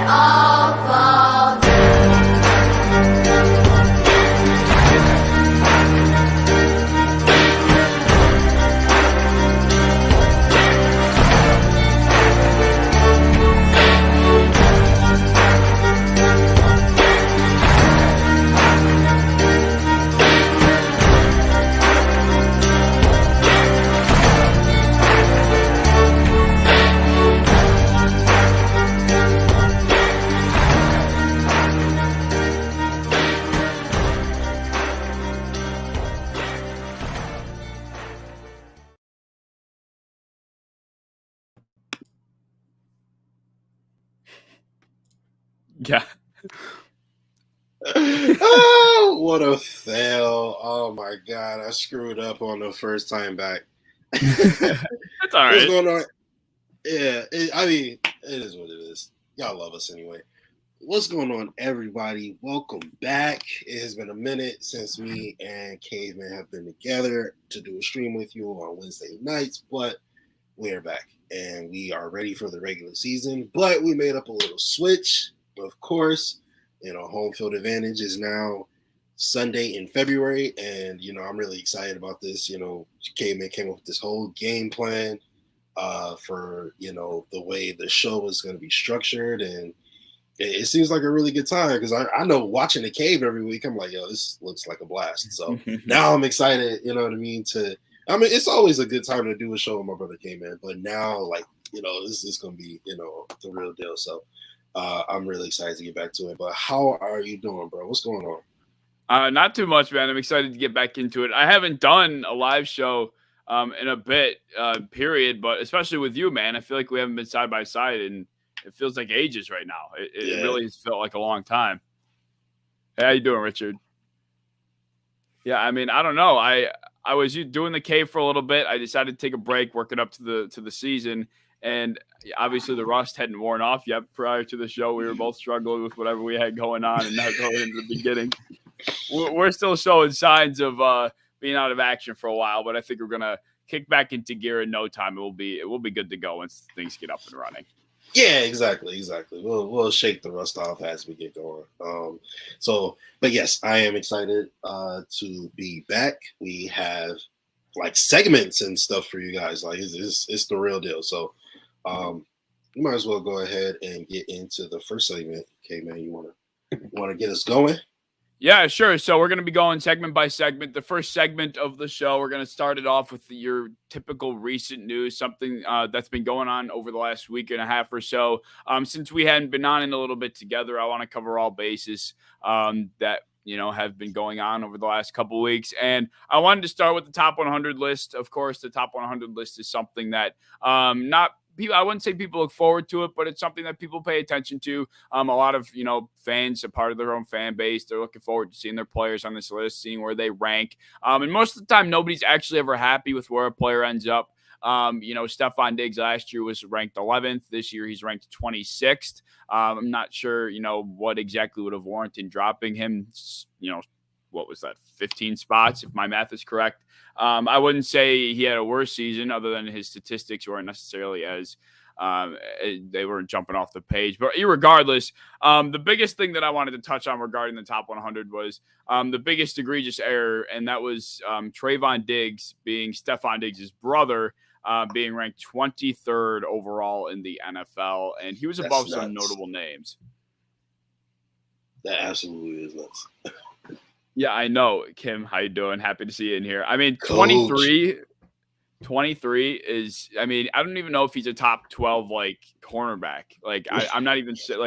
all fall down. Yeah. Oh, what a fail. Oh my God. I screwed up on the first time back. That's all right. What's going on? Yeah, it is what it is. Y'all love us anyway. What's going on, everybody? Welcome back. It has been a minute since me and Caveman have been together to do a stream with you on Wednesday nights, but we're back and we are ready for the regular season. But we made up a little switch, of course. HomeField Advantage is now Sunday in February, and I'm really excited about this. Caveman came up with this whole game plan for the way the show is going to be structured, and it seems like a really good time because I know watching the cave every week, I'm like, yo, this looks like a blast. So now I'm excited, you know what I mean? It's always a good time to do a show with my brother K-Man, but now, this is going to be, the real deal. So I'm really excited to get back to it. But how are you doing, bro? What's going on? Not too much, man. I'm excited to get back into it. I haven't done a live show in a bit, period, but especially with you, man, I feel like we haven't been side by side, and it feels like ages right now. It really has felt like a long time. Hey, how you doing, Richard? Yeah, I mean, I don't know. I was doing the cave for a little bit. I decided to take a break, working up to the season, and obviously the rust hadn't worn off yet. Prior to the show, we were both struggling with whatever we had going on, and not going into the beginning. We're still showing signs of being out of action for a while, but I think we're gonna kick back into gear in no time. It will be good to go once things get up and running. Yeah, exactly. We'll shake the rust off as we get going. But yes, I am excited to be back. We have segments and stuff for you guys. It's the real deal. So you might as well go ahead and get into the first segment. Okay, man, you wanna get us going? Yeah, sure. So we're going to be going segment by segment. The first segment of the show, we're going to start it off with your typical recent news, something that's been going on over the last week and a half or so. Since we hadn't been on in a little bit together, I want to cover all bases that have been going on over the last couple of weeks. And I wanted to start with the top 100 list. Of course, the top 100 list is something that I wouldn't say people look forward to it, but it's something that people pay attention to. A lot of, fans, a part of their own fan base, they're looking forward to seeing their players on this list, seeing where they rank. And most of the time, nobody's actually ever happy with where a player ends up. Stephon Diggs last year was ranked 11th. This year, he's ranked 26th. I'm not sure, what exactly would have warranted dropping him, what was that, 15 spots, if my math is correct. I wouldn't say he had a worse season other than his statistics weren't necessarily as they weren't jumping off the page. But irregardless, the biggest thing that I wanted to touch on regarding the top 100 was the biggest egregious error, and that was Trayvon Diggs being Stephon Diggs' brother, being ranked 23rd overall in the NFL, and he was above some notable names. That absolutely is nuts. Yeah, I know. Kim, how you doing? Happy to see you in here. I mean, 23 is, I don't even know if he's a top 12, cornerback. I'm not even sure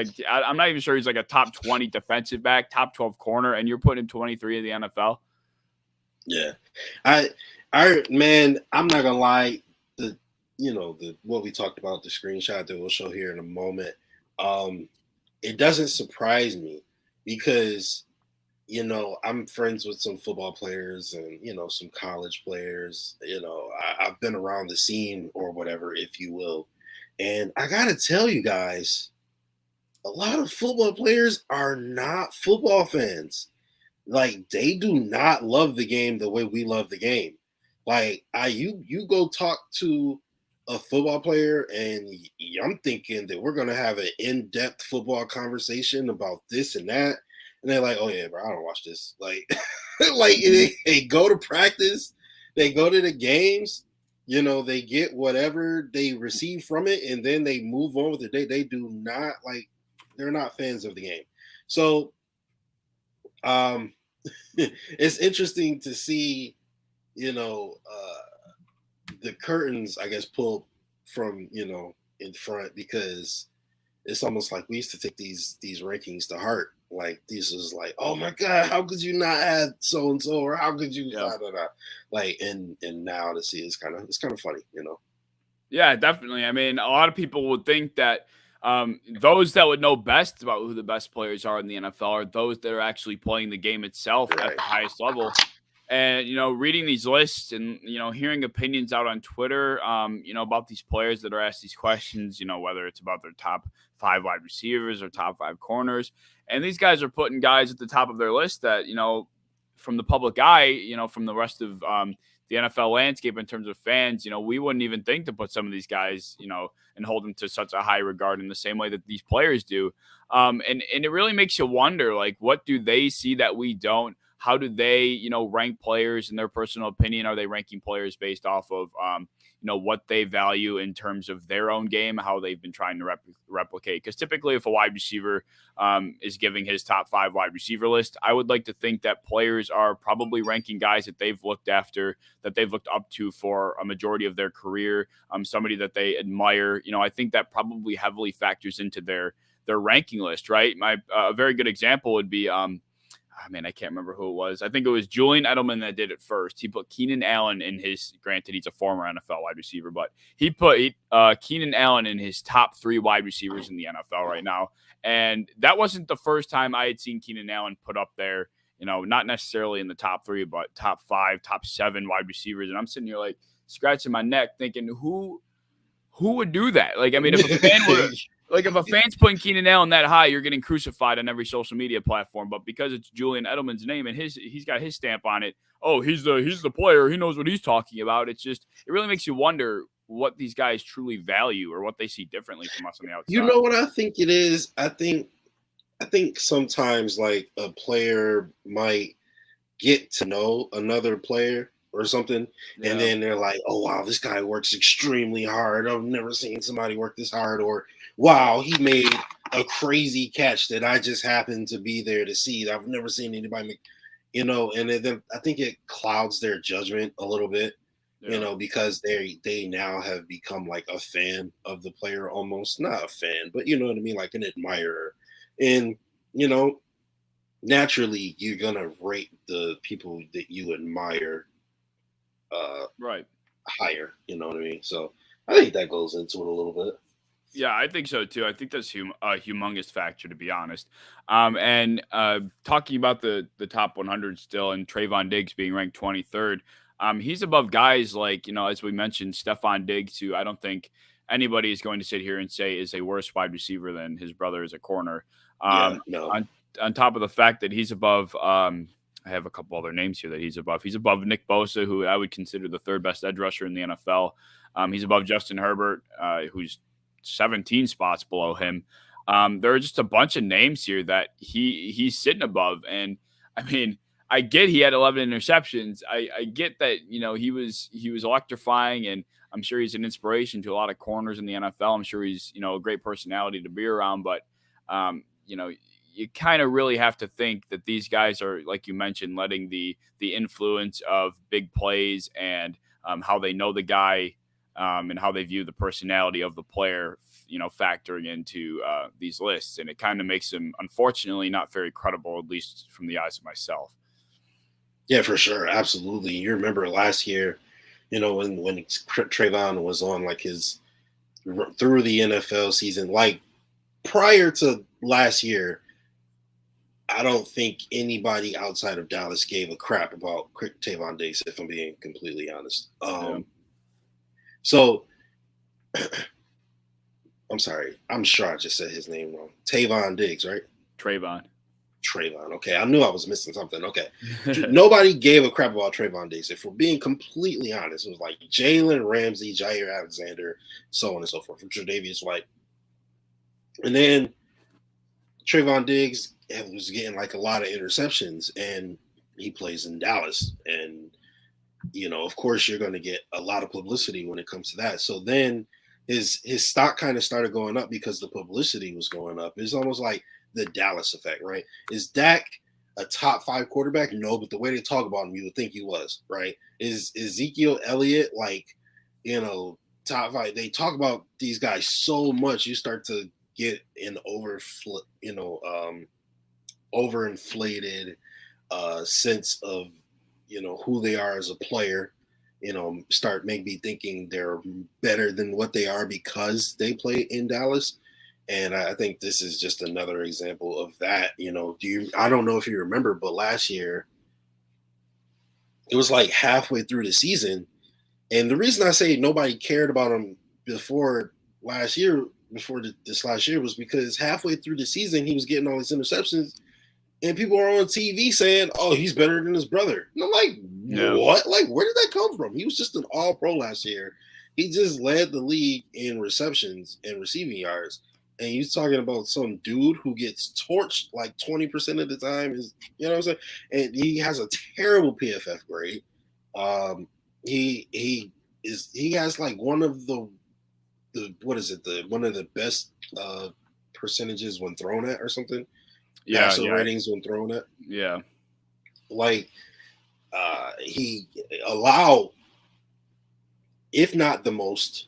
he's a top 20 defensive back, top 12 corner, and you're putting him 23 in the NFL. Yeah. Man, I'm not gonna lie, what we talked about, the screenshot that we'll show here in a moment, it doesn't surprise me because I'm friends with some football players and, some college players. I've been around the scene or whatever, if you will. And I got to tell you guys, a lot of football players are not football fans. They do not love the game the way we love the game. You go talk to a football player, and I'm thinking that we're gonna have an in-depth football conversation about this and that, and they're like, "Oh yeah, bro, I don't watch this." Like, like they go to practice, they go to the games, they get whatever they receive from it, and then they move on with it. They do not like, they're not fans of the game. So, it's interesting to see, the curtains, I guess, pulled from in front, because it's almost like we used to take these rankings to heart. Like, this is like, oh my god, how could you not add so and so, or how could you like, and now to see it's kind of funny. Yeah, definitely. I mean, a lot of people would think that those that would know best about who the best players are in the NFL are those that are actually playing the game itself at Right. the highest level. And reading these lists and hearing opinions out on Twitter, about these players that are asked these questions, whether it's about their top 5 wide receivers or top 5 corners, and these guys are putting guys at the top of their list that from the public eye, from the rest of the NFL landscape in terms of fans, we wouldn't even think to put some of these guys, and hold them to such a high regard in the same way that these players do. And it really makes you wonder, like, what do they see that we don't? How do they, rank players in their personal opinion? Are they ranking players based off of, what they value in terms of their own game, how they've been trying to replicate? Because typically, if a wide receiver is giving his top 5 wide receiver list, I would like to think that players are probably ranking guys that they've looked after, that they've looked up to for a majority of their career, somebody that they admire. I think that probably heavily factors into their ranking list, right? A very good example would be I can't remember who it was. I think it was Julian Edelman that did it first. He put Keenan Allen in his, granted, he's a former NFL wide receiver, but he put Keenan Allen in his top 3 wide receivers in the NFL right now. And that wasn't the first time I had seen Keenan Allen put up there, not necessarily in the top 3, but top 5, top 7 wide receivers. And I'm sitting here like scratching my neck thinking, who would do that? Like, I mean, if a fan were like, if a fan's putting Keenan Allen that high, you're getting crucified on every social media platform. But because it's Julian Edelman's name and he's got his stamp on it, oh, he's the player. He knows what he's talking about. It really makes you wonder what these guys truly value or what they see differently from us on the outside. You know what I think it is? I think sometimes, like, a player might get to know another player or something, and then they're like, oh wow, this guy works extremely hard. I've never seen somebody work this hard. Or wow, he made a crazy catch that I just happened to be there to see. I've never seen anybody make, and then I think it clouds their judgment a little bit, because they now have become like a fan of the player, almost not a fan, but you know what I mean, like an admirer. And naturally you're gonna rate the people that you admire right higher, you know what I mean? So I think that goes into it a little bit. Yeah, I think so too. I think that's a humongous factor, to be honest. And talking about the top 100 still, and Trayvon Diggs being ranked 23rd, he's above guys like, as we mentioned, Stephon Diggs, who I don't think anybody is going to sit here and say is a worse wide receiver than his brother as a corner. No. On top of the fact that he's above, I have a couple other names here that he's above. He's above Nick Bosa, who I would consider the 3rd best edge rusher in the NFL. He's above Justin Herbert, who's 17 spots below him. There are just a bunch of names here that he's sitting above. And I mean, I get he had 11 interceptions. I get that, he was electrifying, and I'm sure he's an inspiration to a lot of corners in the NFL. I'm sure he's, a great personality to be around, but you kind of really have to think that these guys are, like you mentioned, letting the influence of big plays and how they know the guy and how they view the personality of the player, factoring into these lists. And it kind of makes them, unfortunately, not very credible, at least from the eyes of myself. Yeah, for sure. Absolutely. You remember last year, when Trayvon was on like his through the NFL season, like prior to last year, I don't think anybody outside of Dallas gave a crap about Trayvon Diggs, if I'm being completely honest. So I'm sorry. I'm sure I just said his name wrong. Trayvon Diggs, right? Trayvon. Trayvon. Okay, I knew I was missing something. Okay, nobody gave a crap about Trayvon Diggs. If we're being completely honest, it was like Jalen Ramsey, Jair Alexander, so on and so forth, Tre'Davious White, and then Trayvon Diggs was getting like a lot of interceptions, and he plays in Dallas, and of course, you're going to get a lot of publicity when it comes to that. So then his stock kind of started going up because the publicity was going up. It's almost like the Dallas effect, right? Is Dak a top 5 quarterback? No, but the way they talk about him, you would think he was, right? Is Ezekiel Elliott like, top 5? They talk about these guys so much, you start to get an overinflated sense of who they are as a player, start maybe thinking they're better than what they are because they play in Dallas. And I think this is just another example of that. I don't know if you remember, but last year it was like halfway through the season. And the reason I say nobody cared about him before this last year was because halfway through the season, he was getting all these interceptions. And people are on TV saying, "Oh, he's better than his brother." And I'm like, What? Like, where did that come from? He was just an all-pro last year. He just led the league in receptions and receiving yards. And he's talking about some dude who gets torched like 20% of the time. You know what I'm saying? And he has a terrible PFF grade. He has like one of the one of the best percentages when thrown at or something. Ratings when thrown at. Yeah. Like he allowed, if not the most,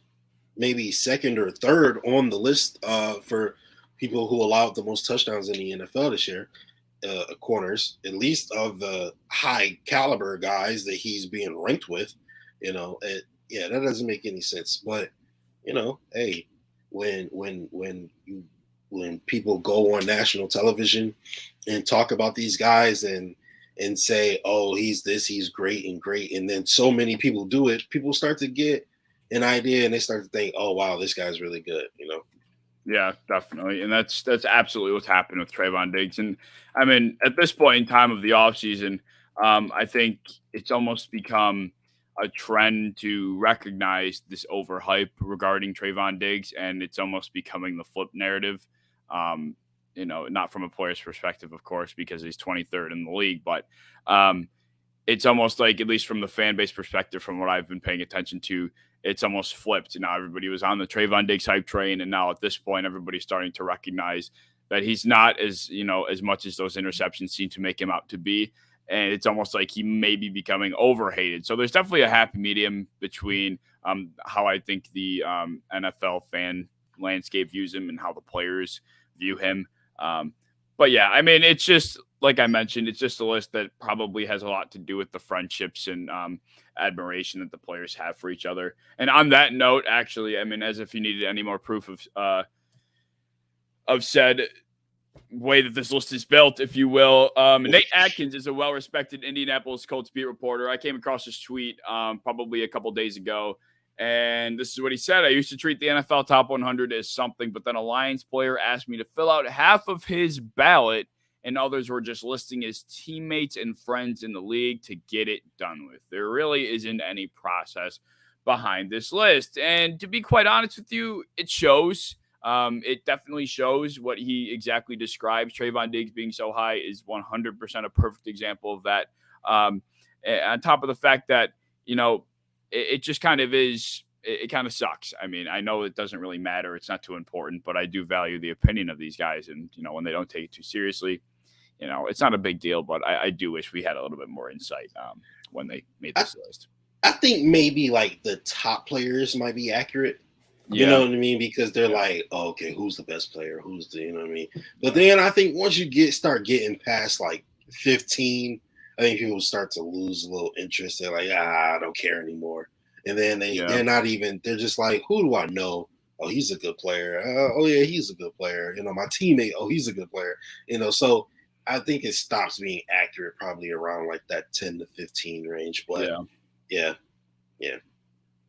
maybe second or third on the list for people who allowed the most touchdowns in the NFL this year, corners, at least of the high caliber guys that he's being ranked with. That doesn't make any sense. But hey, when people go on national television and talk about these guys and say, "Oh, he's this, he's great," and then so many people do it, people start to get an idea and they start to think, "Oh, wow, this guy's really good," Yeah, definitely. And that's absolutely what's happened with Trayvon Diggs. And I mean, at this point in time of the offseason, I think it's almost become a trend to recognize this overhype regarding Trayvon Diggs, and it's almost becoming the flip narrative. Not from a player's perspective, of course, because he's 23rd in the league, but it's almost like, at least from the fan base perspective, from what I've been paying attention to, it's almost flipped. Now everybody was on the Trayvon Diggs hype train, and now at this point, everybody's starting to recognize that he's not as much as those interceptions seem to make him out to be. And it's almost like he may be becoming overhated. So there's definitely a happy medium between how I think the NFL fan landscape views him and how the players view him. But yeah, I mean, it's just, like I mentioned, it's just a list that probably has a lot to do with the friendships and admiration that the players have for each other. And on that note, actually, I mean, as if you needed any more proof of said way that this list is built, if you will. Nate Atkins is a well-respected Indianapolis Colts beat reporter. I came across this tweet probably a couple days ago, and this is what he said. "I used to treat the NFL top 100 as something, but then a Lions player asked me to fill out half of his ballot, and others were just listing his teammates and friends in the league to get it done with. There really isn't any process behind this list." And to be quite honest with you, it shows. It definitely shows what he exactly describes. Trayvon Diggs being so high is 100% a perfect example of that. On top of the fact that, it just kind of is, it kind of sucks. I mean, I know it doesn't really matter. It's not too important, but I do value the opinion of these guys. And, when they don't take it too seriously, it's not a big deal, but I do wish we had a little bit more insight when they made this list. I think maybe like the top players might be accurate. You Yeah. know what I mean? Because they're like, oh, okay, who's the best player? Who's the, you know what I mean? But then I think once you start getting past like 15, I think people start to lose a little interest. They're like, I don't care anymore. And then they're not even, they're just like, who do I know? Oh, he's a good player. Oh, yeah, he's a good player. My teammate, oh, he's a good player. So I think it stops being accurate probably around like that 10 to 15 range. But yeah.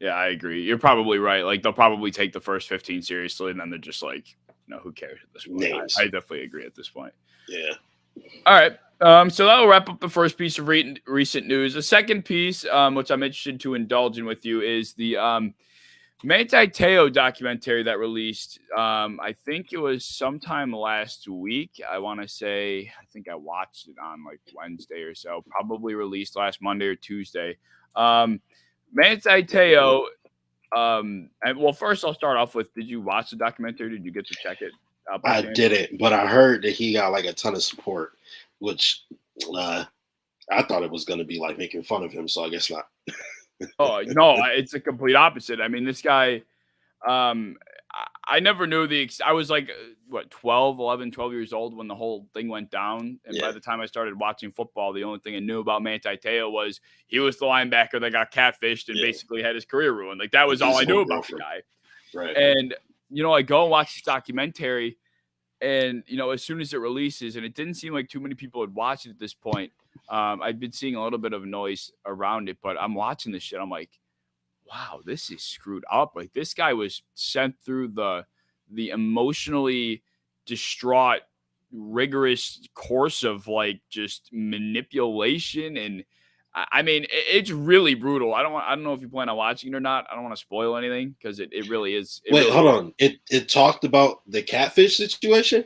Yeah, I agree. You're probably right. Like, they'll probably take the first 15 seriously, and then they're just like, who cares at this point? I definitely agree at this point. Yeah. All right. So that'll wrap up the first piece of recent news. The second piece, which I'm interested to indulge in with you, is the Manti Te'o documentary that released. I think it was sometime last week. I want to say, I think I watched it on like Wednesday or so. Probably released last Monday or Tuesday. Manti Te'o. And well, first I'll start off with: did you watch the documentary? Did you get to check it out by I chance? didn't, but I heard that he got like a ton of support, which I thought it was going to be like making fun of him. So I guess not. Oh no, it's a complete opposite. I mean, this guy. Um, I never knew I was like, what, 12, 11, 12 years old when the whole thing went down. And by Yeah. the time I started watching football, the only thing I knew about Manti Te'o was he was the linebacker that got catfished and Yeah. basically had his career ruined. Like, that was His all I knew whole about the girlfriend. guy. Right. And, I go and watch this documentary. And, as soon as it releases, and it didn't seem like too many people had watched it at this point. I'd been seeing a little bit of noise around it, but I'm watching this shit. I'm like, wow, this is screwed up. Like, this guy was sent through the emotionally distraught, rigorous course of like just manipulation. And I mean, it's really brutal. I don't know if you plan on watching it or not. I don't want to spoil anything because it really is. Wait, hold on. It talked about the catfish situation.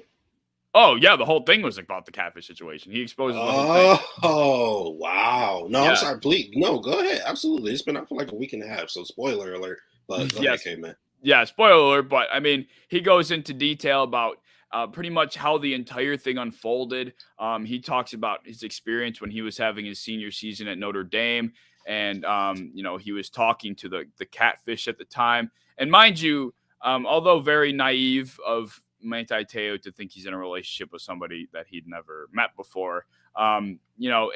Oh yeah, the whole thing was about the catfish situation. He exposes the whole thing. Oh wow! No, Yeah. I'm sorry. Please, no, go ahead. Absolutely, it's been out for like a week and a half. So spoiler alert. But go Yes. ahead, man. Yeah, spoiler alert, but I mean, he goes into detail about pretty much how the entire thing unfolded. He talks about his experience when he was having his senior season at Notre Dame, and he was talking to the catfish at the time. And mind you, although very naive of Manti Te'o to think he's in a relationship with somebody that he'd never met before, in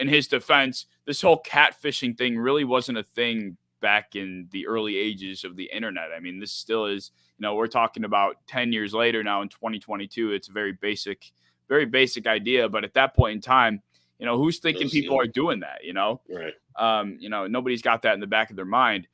his defense, this whole catfishing thing really wasn't a thing back in the early ages of the internet. I mean, this still is, we're talking about 10 years later now in 2022. It's a very basic idea. But at that point in time, who's thinking people are doing that, Right. Nobody's got that in the back of their mind.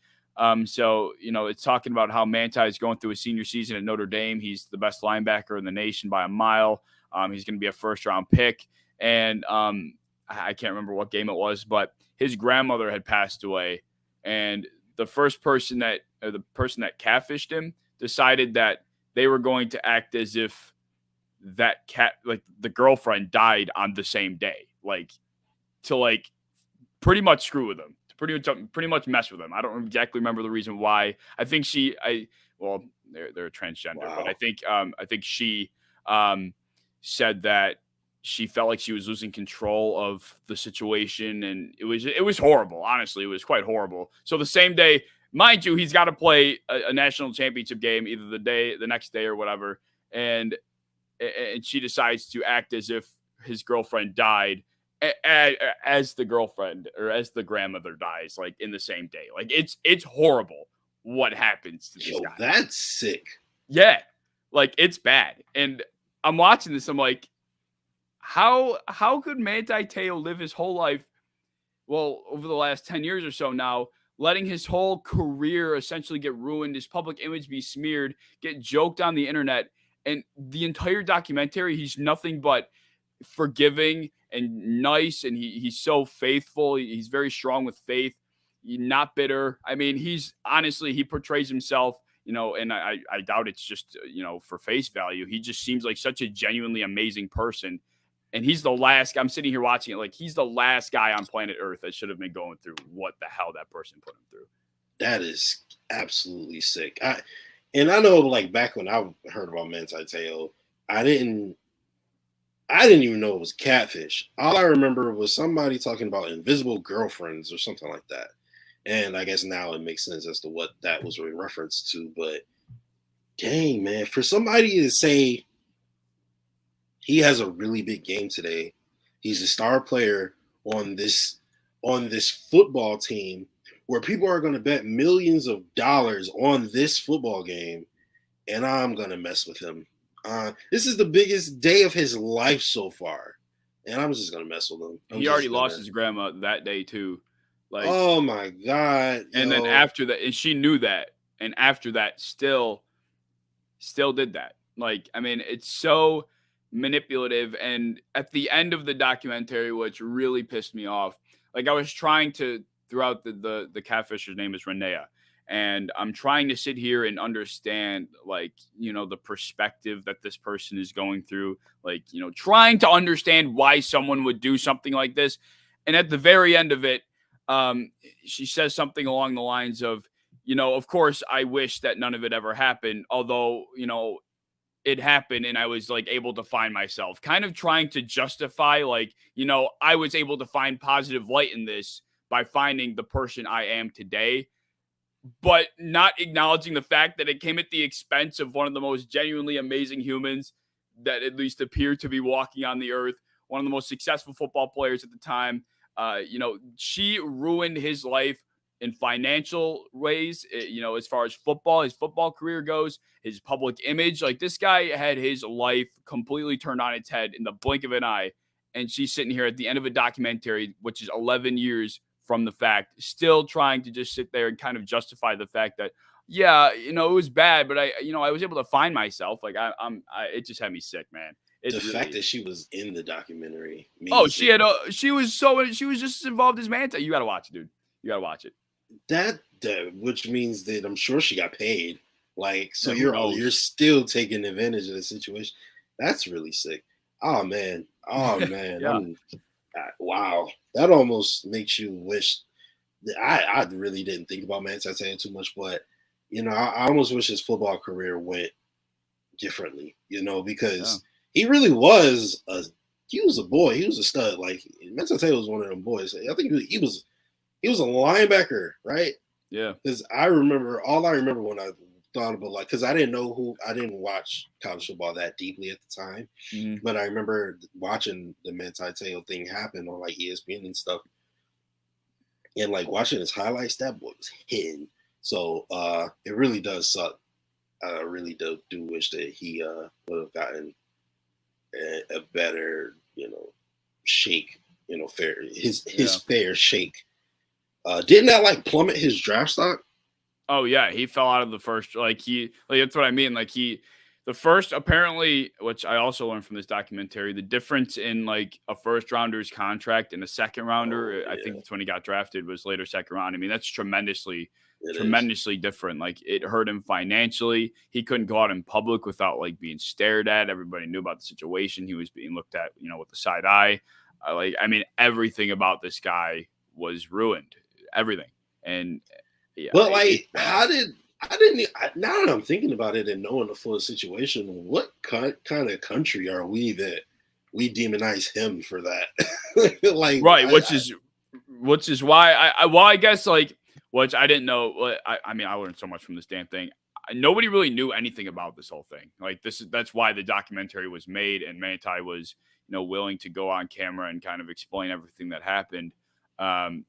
So, it's talking about how Manti is going through his senior season at Notre Dame. He's the best linebacker in the nation by a mile. He's going to be a first-round pick. And I can't remember what game it was, but his grandmother had passed away. And the person that catfished him decided that they were going to act as if that the girlfriend died on the same day, to pretty much screw with him, to pretty much mess with him. I don't exactly remember the reason why. I think they're transgender, Wow. but I think she said that she felt like she was losing control of the situation, and it was horrible. Honestly, it was quite horrible. So the same day, mind you, he's got to play a national championship game either the next day or whatever, and she decides to act as if his girlfriend died as the girlfriend or as the grandmother dies, like in the same day. Like it's horrible what happens to this guy. That's sick. Yeah, like it's bad. And I'm watching this. I'm like, how could Manti Te'o live his whole life, well, over the last 10 years or so now, letting his whole career essentially get ruined, his public image be smeared, get joked on the internet, and the entire documentary, he's nothing but forgiving and nice, and he's so faithful. He's very strong with faith, not bitter. I mean, he portrays himself, and I doubt it's just, for face value. He just seems like such a genuinely amazing person. And he's the last. I'm sitting here watching it like he's the last guy on planet Earth that should have been going through what the hell that person put him through. That is absolutely sick. I know, like, back when I heard about Manti Te'o, I didn't even know it was catfish. All I remember was somebody talking about invisible girlfriends or something like that. And I guess now it makes sense as to what that was in reference to. But dang, man, for somebody to say he has a really big game today, he's a star player on this football team where people are going to bet millions of dollars on this football game, and I'm going to mess with him. This is the biggest day of his life so far, and I'm just going to mess with him. He already lost his grandma that day too. Like, oh my God. And then after that, and she knew that, and after that still did that. Like, I mean, it's so manipulative. And at the end of the documentary, which really pissed me off, like I was trying to throughout the catfisher's name is Renea. And I'm trying to sit here and understand, like, the perspective that this person is going through, like, trying to understand why someone would do something like this. And at the very end of it, she says something along the lines of, of course, I wish that none of it ever happened, although, it happened and I was like able to find myself, kind of trying to justify, like, I was able to find positive light in this by finding the person I am today, but not acknowledging the fact that it came at the expense of one of the most genuinely amazing humans that at least appeared to be walking on the earth, one of the most successful football players at the time. She ruined his life in financial ways, as far as his football career goes, his public image. Like, this guy had his life completely turned on its head in the blink of an eye. And she's sitting here at the end of a documentary, which is 11 years from the fact, still trying to just sit there and kind of justify the fact that, yeah, it was bad, but I was able to find myself. Like, it just had me sick, man. The fact that she was in the documentary. She was just as involved as Manta. You got to watch it, dude. You got to watch it. That which means that I'm sure she got paid. Like, so you're still taking advantage of the situation. That's really sick. Oh man. Yeah. Wow. That almost makes you wish that I really didn't think about Manti Te'o too much, but I almost wish his football career went differently, because he really was he was a boy. He was a stud. Like, Manti Te'o was one of them boys. I think he was a linebacker, right? Yeah. Because I remember when I thought about, like, because I didn't watch college football that deeply at the time, but I remember watching the Manti Te'o thing happen on like ESPN and stuff, and like watching his highlights. That boy was hitting. So it really does suck. I really do wish that he would have gotten a better, shake, fair shake. Didn't that like plummet his draft stock? Oh yeah, he fell out of the first. That's what I mean. Like, the first, apparently, which I also learned from this documentary, the difference in like a first rounder's contract and a second rounder. I think that's when he got drafted, was later second round. I mean, that's tremendously different. Like, it hurt him financially. He couldn't go out in public without like being stared at. Everybody knew about the situation. He was being looked at, with the side eye. Everything about this guy was ruined. Everything. And yeah, but like, now that I'm thinking about it and knowing the full situation, what kind of country are we that we demonize him for that? Like, right, which is why I guess, like, which I didn't know. I mean, I learned so much from this damn thing. Nobody really knew anything about this whole thing. Like, that's why the documentary was made, and Manti was willing to go on camera and kind of explain everything that happened. And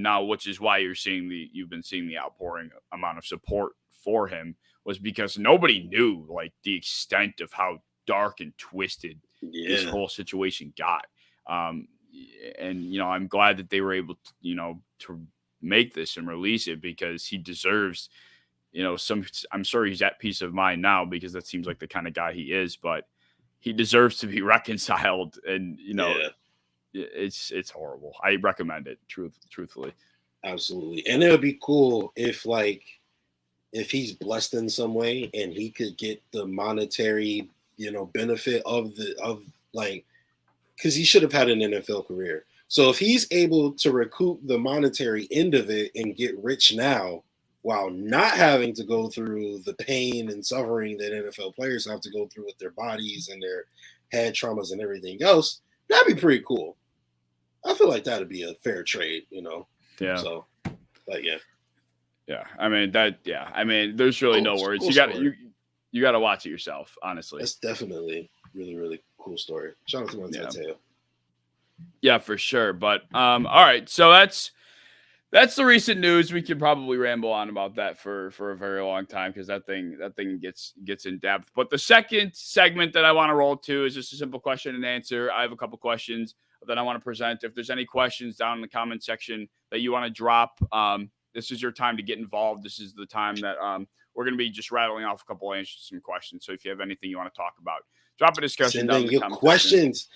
now, which is why you've been seeing the outpouring amount of support for him, was because nobody knew like the extent of how dark and twisted this whole situation got. And I'm glad that they were able to, to make this and release it, because he deserves, I'm sure he's at peace of mind now, because that seems like the kind of guy he is, but he deserves to be reconciled. And, it's horrible. I recommend it, truthfully. Absolutely. And it would be cool if he's blessed in some way and he could get the monetary, benefit of because he should have had an NFL career. So if he's able to recoup the monetary end of it and get rich now, while not having to go through the pain and suffering that NFL players have to go through with their bodies and their head traumas and everything else, that'd be pretty cool. I feel like that'd be a fair trade, Yeah. So, but yeah. Yeah. I mean, there's really no words. Cool you got to watch it yourself, honestly. That's definitely really, really cool story. Shout out to Manti Te'o. Yeah, for sure. But all right, so that's the recent news. We could probably ramble on about that for a very long time, because that thing gets in depth. But the second segment that I want to roll to is just a simple question and answer. I have a couple questions that I want to present. If there's any questions down in the comment section that you want to drop, this is your time to get involved. This is the time that we're going to be just rattling off a couple of answers to some questions. So if you have anything you want to talk about, drop a discussion Send down in in the your comment questions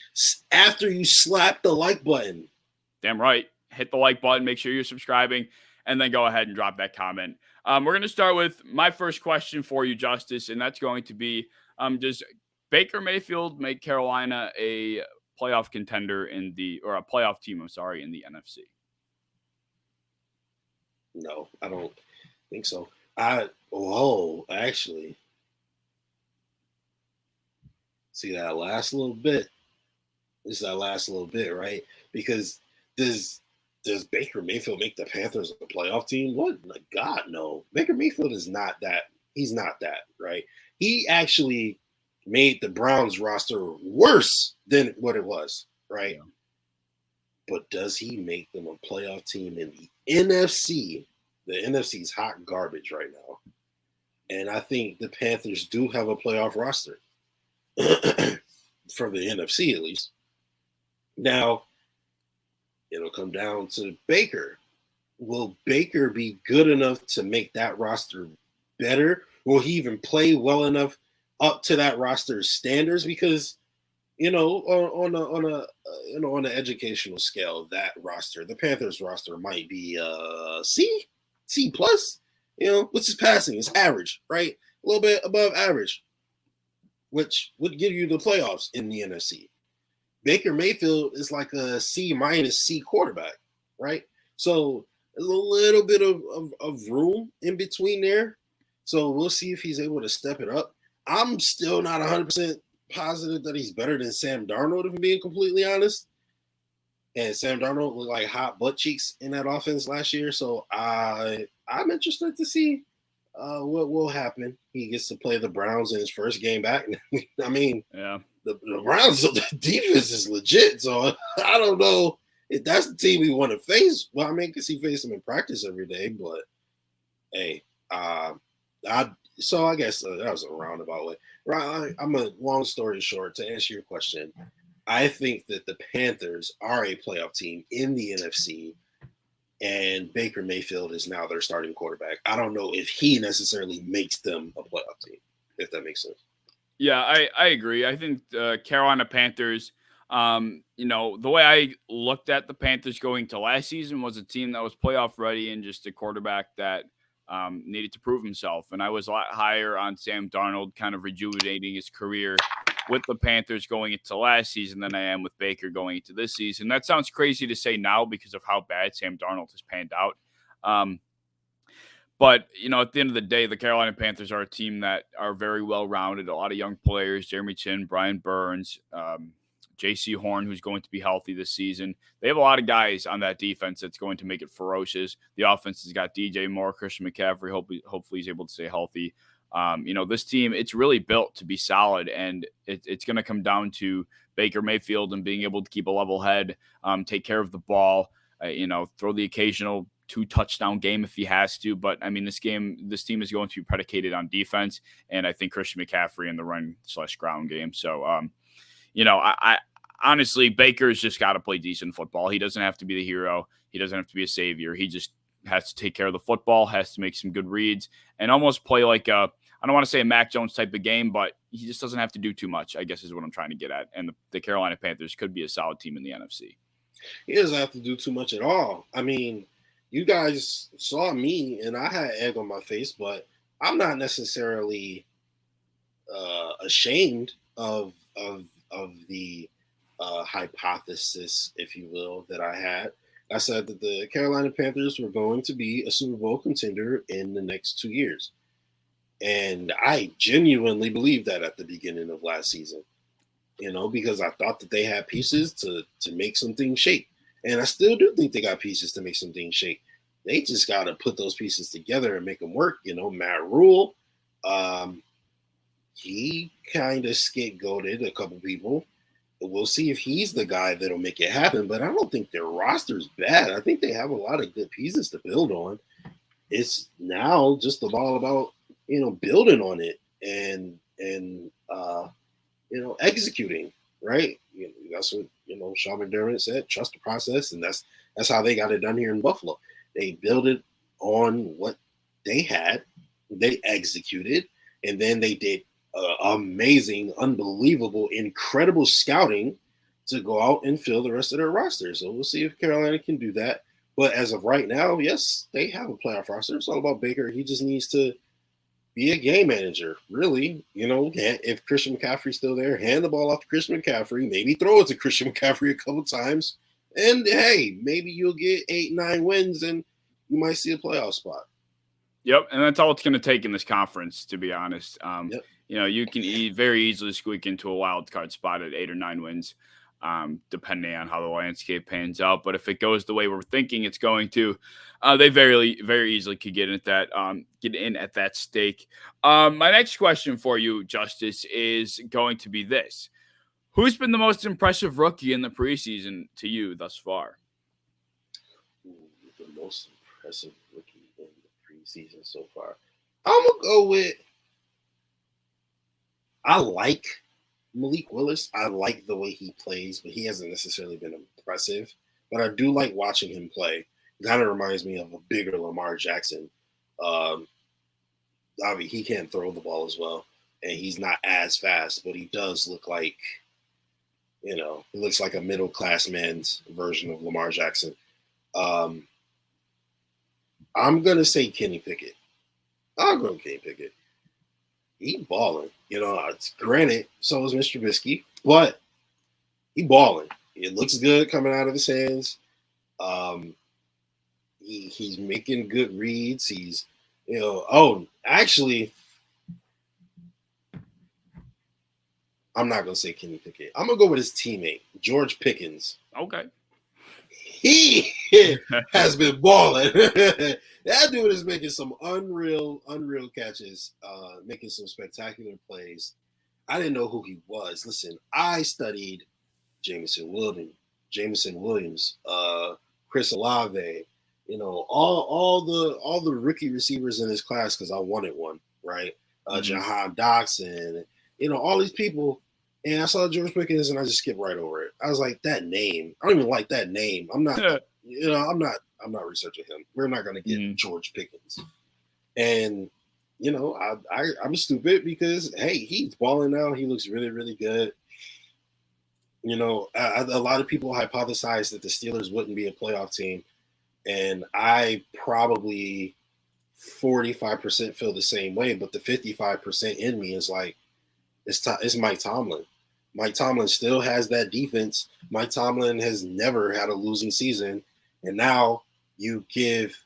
after you slap the like button. Damn right. Hit the like button. Make sure you're subscribing, and then go ahead and drop that comment. We're going to start with my first question for you, Justus, and that's going to be, does Baker Mayfield make Carolina a playoff contender or a playoff team, in the NFC? No, I don't think so. Actually, see that last little bit. It's that last little bit, right? Because does Baker Mayfield make the Panthers a playoff team? What? God, no. Baker Mayfield is not that. He's not that, right? He actually made the Browns roster worse than what it was, right? Yeah. But does he make them a playoff team in the NFC? The NFC is hot garbage right now. And I think the Panthers do have a playoff roster from the NFC, at least. Now, it'll come down to Baker. Will Baker be good enough to make that roster better? Will he even play well enough up to that roster's standards? Because, on an educational scale, that roster, the Panthers roster, might be C plus. Which is passing. It's average, right? A little bit above average, which would give you the playoffs in the NFC. Baker Mayfield is like a C minus C quarterback, right? So there's a little bit of room in between there. So we'll see if he's able to step it up. I'm still not 100% positive that he's better than Sam Darnold, if I'm being completely honest. And Sam Darnold looked like hot butt cheeks in that offense last year. So I'm interested to see what will happen. He gets to play the Browns in his first game back. I mean, yeah. The Browns, the defense is legit, so I don't know if that's the team we want to face. Well, I mean, because he faced them in practice every day, but hey, so I guess that was a roundabout way. Right, I'm a long story short to answer your question. I think that the Panthers are a playoff team in the NFC, and Baker Mayfield is now their starting quarterback. I don't know if he necessarily makes them a playoff team, if that makes sense. Yeah, I agree. I think Carolina Panthers, the way I looked at the Panthers going to last season was a team that was playoff ready and just a quarterback that needed to prove himself. And I was a lot higher on Sam Darnold kind of rejuvenating his career with the Panthers going into last season than I am with Baker going into this season. That sounds crazy to say now because of how bad Sam Darnold has panned out. But, at the end of the day, the Carolina Panthers are a team that are very well-rounded. A lot of young players, Jeremy Chin, Brian Burns, J.C. Horn, who's going to be healthy this season. They have a lot of guys on that defense that's going to make it ferocious. The offense has got DJ Moore, Christian McCaffrey. Hopefully he's able to stay healthy. This team, it's really built to be solid, and it's going to come down to Baker Mayfield and being able to keep a level head, take care of the ball, throw the occasional 2-touchdown game if he has to. But I mean, this team is going to be predicated on defense, and I think Christian McCaffrey in the run/ground game. So, I honestly, Baker's just got to play decent football. He doesn't have to be the hero. He doesn't have to be a savior. He just has to take care of the football, has to make some good reads, and almost play like I don't want to say a Mac Jones type of game, but he just doesn't have to do too much, I guess is what I'm trying to get at. And the Carolina Panthers could be a solid team in the NFC. He doesn't have to do too much at all. I mean, you guys saw me, and I had egg on my face, but I'm not necessarily ashamed of the hypothesis, if you will, that I had. I said that the Carolina Panthers were going to be a Super Bowl contender in the next 2 years. And I genuinely believed that at the beginning of last season, because I thought that they had pieces to make some things shake. And I still do think they got pieces to make some things shake. They just got to put those pieces together and make them work. Matt Rule, he kind of scapegoated a couple people. We'll see if he's the guy that'll make it happen. But I don't think their roster's bad. I think they have a lot of good pieces to build on. It's now just all about, building on it and executing, right? That's what, Sean McDermott said, trust the process. And that's how they got it done here in Buffalo. They built it on what they had, They executed, and then they did amazing, unbelievable, incredible scouting to go out and fill the rest of their roster. So we'll see if Carolina can do that. But as of right now, yes, they have a playoff roster. It's all about Baker. He just needs to be a game manager, really. If Christian McCaffrey's still there, hand the ball off to Christian McCaffrey, maybe throw it to Christian McCaffrey a couple times, and hey, maybe you'll get 8-9 wins and you might see a playoff spot. Yep, and that's all it's going to take in this conference, to be honest. Yep. You can very easily squeak into a wild card spot at 8 or 9 wins, depending on how the landscape pans out. But if it goes the way we're thinking it's going to, they very, very easily could get in at that stake. My next question for you, Justus, is going to be this: who's been the most impressive rookie in the preseason to you thus far? The most impressive rookie in the preseason so far. I'm gonna go with. I like Malik Willis. I like the way he plays, but he hasn't necessarily been impressive. But I do like watching him play. It kind of reminds me of a bigger Lamar Jackson. He can't throw the ball as well, and he's not as fast, but he does look like, he looks like a middle-class man's version of Lamar Jackson. I'm going to say Kenny Pickett. I'll go Kenny Pickett. He balling. Granted, so is Mr. Trubisky, but he balling. It looks good coming out of his hands. He's making good reads. He's, actually, I'm not going to say Kenny Pickett. I'm going to go with his teammate, George Pickens. Okay. He has been balling. That dude is making some unreal catches, making some spectacular plays. I didn't know who he was. Listen, I studied Jameson Williams, Chris Olave, all the rookie receivers in his class because I wanted one, right? Jahan Dotson, all these people. And I saw George Pickens and I just skipped right over it. I was like, that name. I don't even like that name. I'm not, I'm not researching him. We're not going to get George Pickens. And, I'm stupid because, hey, he's balling now. He looks really, really good. A lot of people hypothesized that the Steelers wouldn't be a playoff team. And I probably 45% feel the same way. But the 55% in me is like, it's Mike Tomlin. Mike Tomlin still has that defense. Mike Tomlin has never had a losing season. And now you give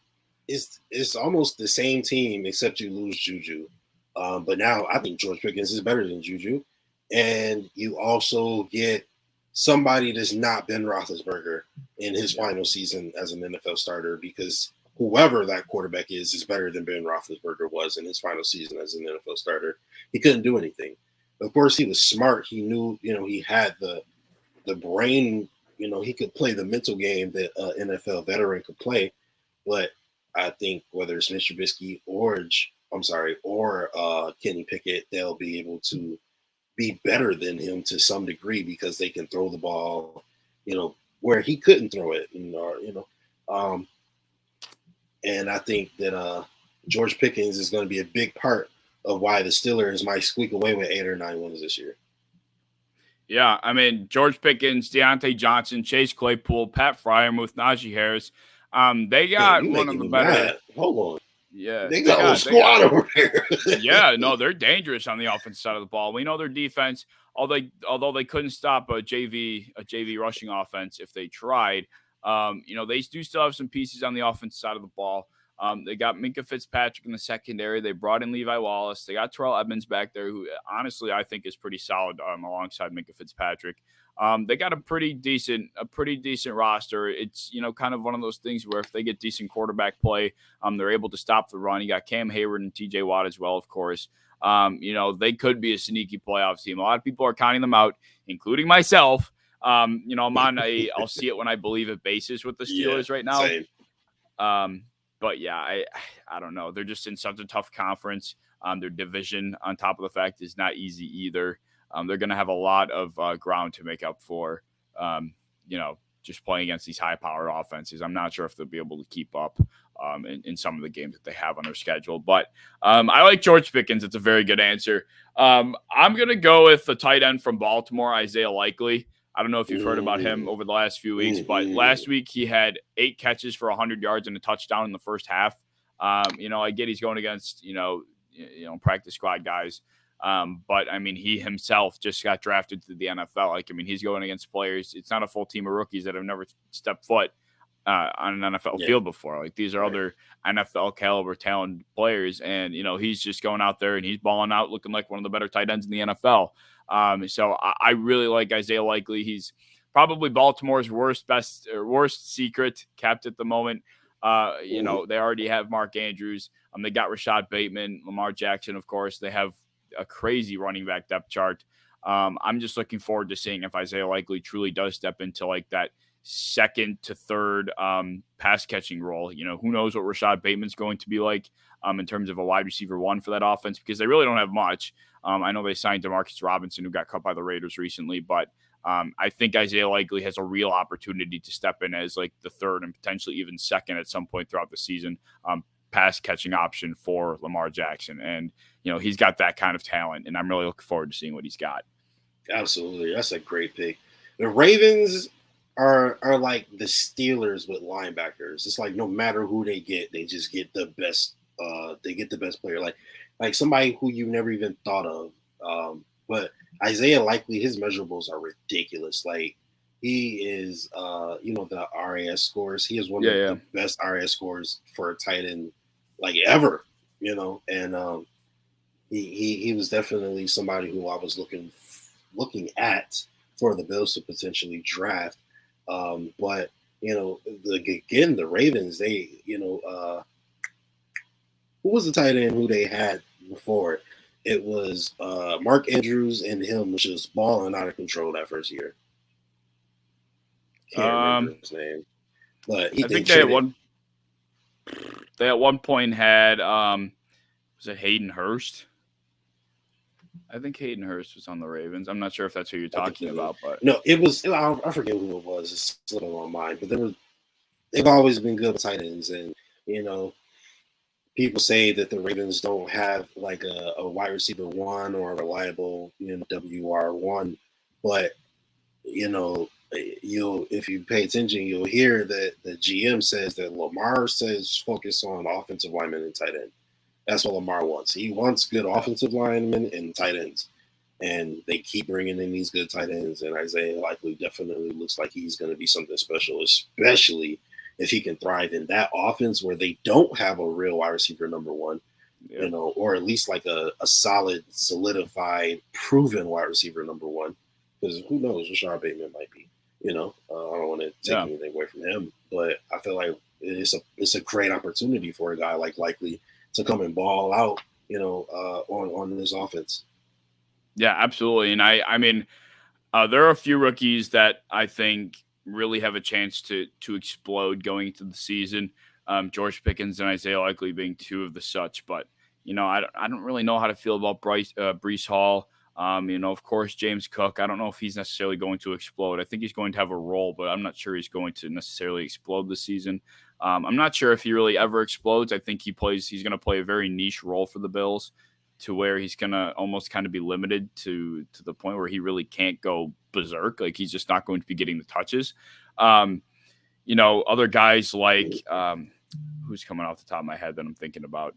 it's almost the same team except you lose Juju. But now I think George Pickens is better than Juju. And you also get somebody that's not Ben Roethlisberger in his final season as an NFL starter, because whoever that quarterback is better than Ben Roethlisberger was in his final season as an NFL starter. He couldn't do anything. Of course, he was smart. He knew, he had the brain, he could play the mental game that an NFL veteran could play. But I think whether it's Mr. Trubisky or Kenny Pickett, they'll be able to be better than him to some degree because they can throw the ball, where he couldn't throw it. And I think that George Pickens is going to be a big part of why the Steelers might squeak away with 8 or 9 wins this year. Yeah, I mean, George Pickens, Deontay Johnson, Chase Claypool, Pat Freiermuth, Najee Harris. They got one of the better. Mad. Hold on. Yeah, they got a squad over there. Yeah, no, they're dangerous on the offensive side of the ball. We know their defense, although they couldn't stop a JV rushing offense if they tried. They do still have some pieces on the offensive side of the ball. They got Minkah Fitzpatrick in the secondary. They brought in Levi Wallace. They got Terrell Edmonds back there, who honestly I think is pretty solid alongside Minkah Fitzpatrick. They got a pretty decent roster. It's kind of one of those things where if they get decent quarterback play, they're able to stop the run. You got Cam Hayward and TJ Watt as well, of course. They could be a sneaky playoff team. A lot of people are counting them out, including myself. I'm on I'll see it when I believe it basis with the Steelers right now. Same. But yeah, I don't know. They're just in such a tough conference. Their division, on top of the fact, is not easy either. They're going to have a lot of ground to make up for, just playing against these high-powered offenses. I'm not sure if they'll be able to keep up in some of the games that they have on their schedule. But I like George Pickens. It's a very good answer. I'm going to go with the tight end from Baltimore, Isaiah Likely. I don't know if you've heard about him over the last few weeks, but last week he had 8 catches for 100 yards and a touchdown in the first half. I get he's going against, practice squad guys. But I mean, he himself just got drafted to the NFL. He's going against players. It's not a full team of rookies that have never stepped foot on an NFL field before. These are other NFL caliber talent players. And, he's just going out there and he's balling out looking like one of the better tight ends in the NFL. So I really like Isaiah Likely. He's probably Baltimore's worst secret kept at the moment. They already have Mark Andrews. They got Rashad Bateman, Lamar Jackson, of course. They have a crazy running back depth chart. I'm just looking forward to seeing if Isaiah Likely truly does step into that second to third pass catching role. Who knows what Rashad Bateman's going to be like in terms of a wide receiver one for that offense, because they really don't have much. I know they signed Demarcus Robinson, who got cut by the Raiders recently, but I think Isaiah Likely has a real opportunity to step in as the third and potentially even second at some point throughout the season pass catching option for Lamar Jackson. And, he's got that kind of talent, and I'm really looking forward to seeing what he's got. Absolutely. That's a great pick. The Ravens are like the Steelers with linebackers. It's no matter who they get, they just get the best. They get the best player, like somebody who you never even thought of. But Isaiah Likely, his measurables are ridiculous. He is, the RAS scores. He is one of the best RAS scores for a tight end, ever. And he was definitely somebody who I was looking at for the Bills to potentially draft. But the Ravens, they, who was the tight end who they had before? It was Mark Andrews, and him was just balling out of control that first year. Can't remember his name, but I think they at one point had was it Hayden Hurst? I think Hayden Hurst was on the Ravens. I'm not sure if that's who you're talking about, but no, it was. I forget who it was. It's slipping on mine, but they've always been good with tight ends, and people say that the Ravens don't have a wide receiver one or a reliable WR1, but if you pay attention, you'll hear that the GM says that Lamar says focus on offensive linemen and tight end. That's what Lamar wants. He wants good offensive linemen and tight ends, and they keep bringing in these good tight ends. And Isaiah Likely definitely looks like he's going to be something special, especially if he can thrive in that offense where they don't have a real wide receiver number one, or at least a solid, solidified, proven wide receiver number one. Because who knows, Rashad Bateman might be. I don't want to take anything away from him, but I feel like it's a great opportunity for a guy like Likely to come and ball out, on this offense. Yeah, absolutely. And I mean, there are a few rookies that I think really have a chance to explode going into the season. George Pickens and Isaiah Likely being two of the such, but I don't really know how to feel about Breece Hall. Of course, James Cook. I don't know if he's necessarily going to explode. I think he's going to have a role, but I'm not sure he's going to necessarily explode this season. I'm not sure if he really ever explodes. I think he's going to play a very niche role for the Bills, to where he's going to almost kind of be limited to the point where he really can't go berserk. He's just not going to be getting the touches. Other guys like who's coming off the top of my head that I'm thinking about.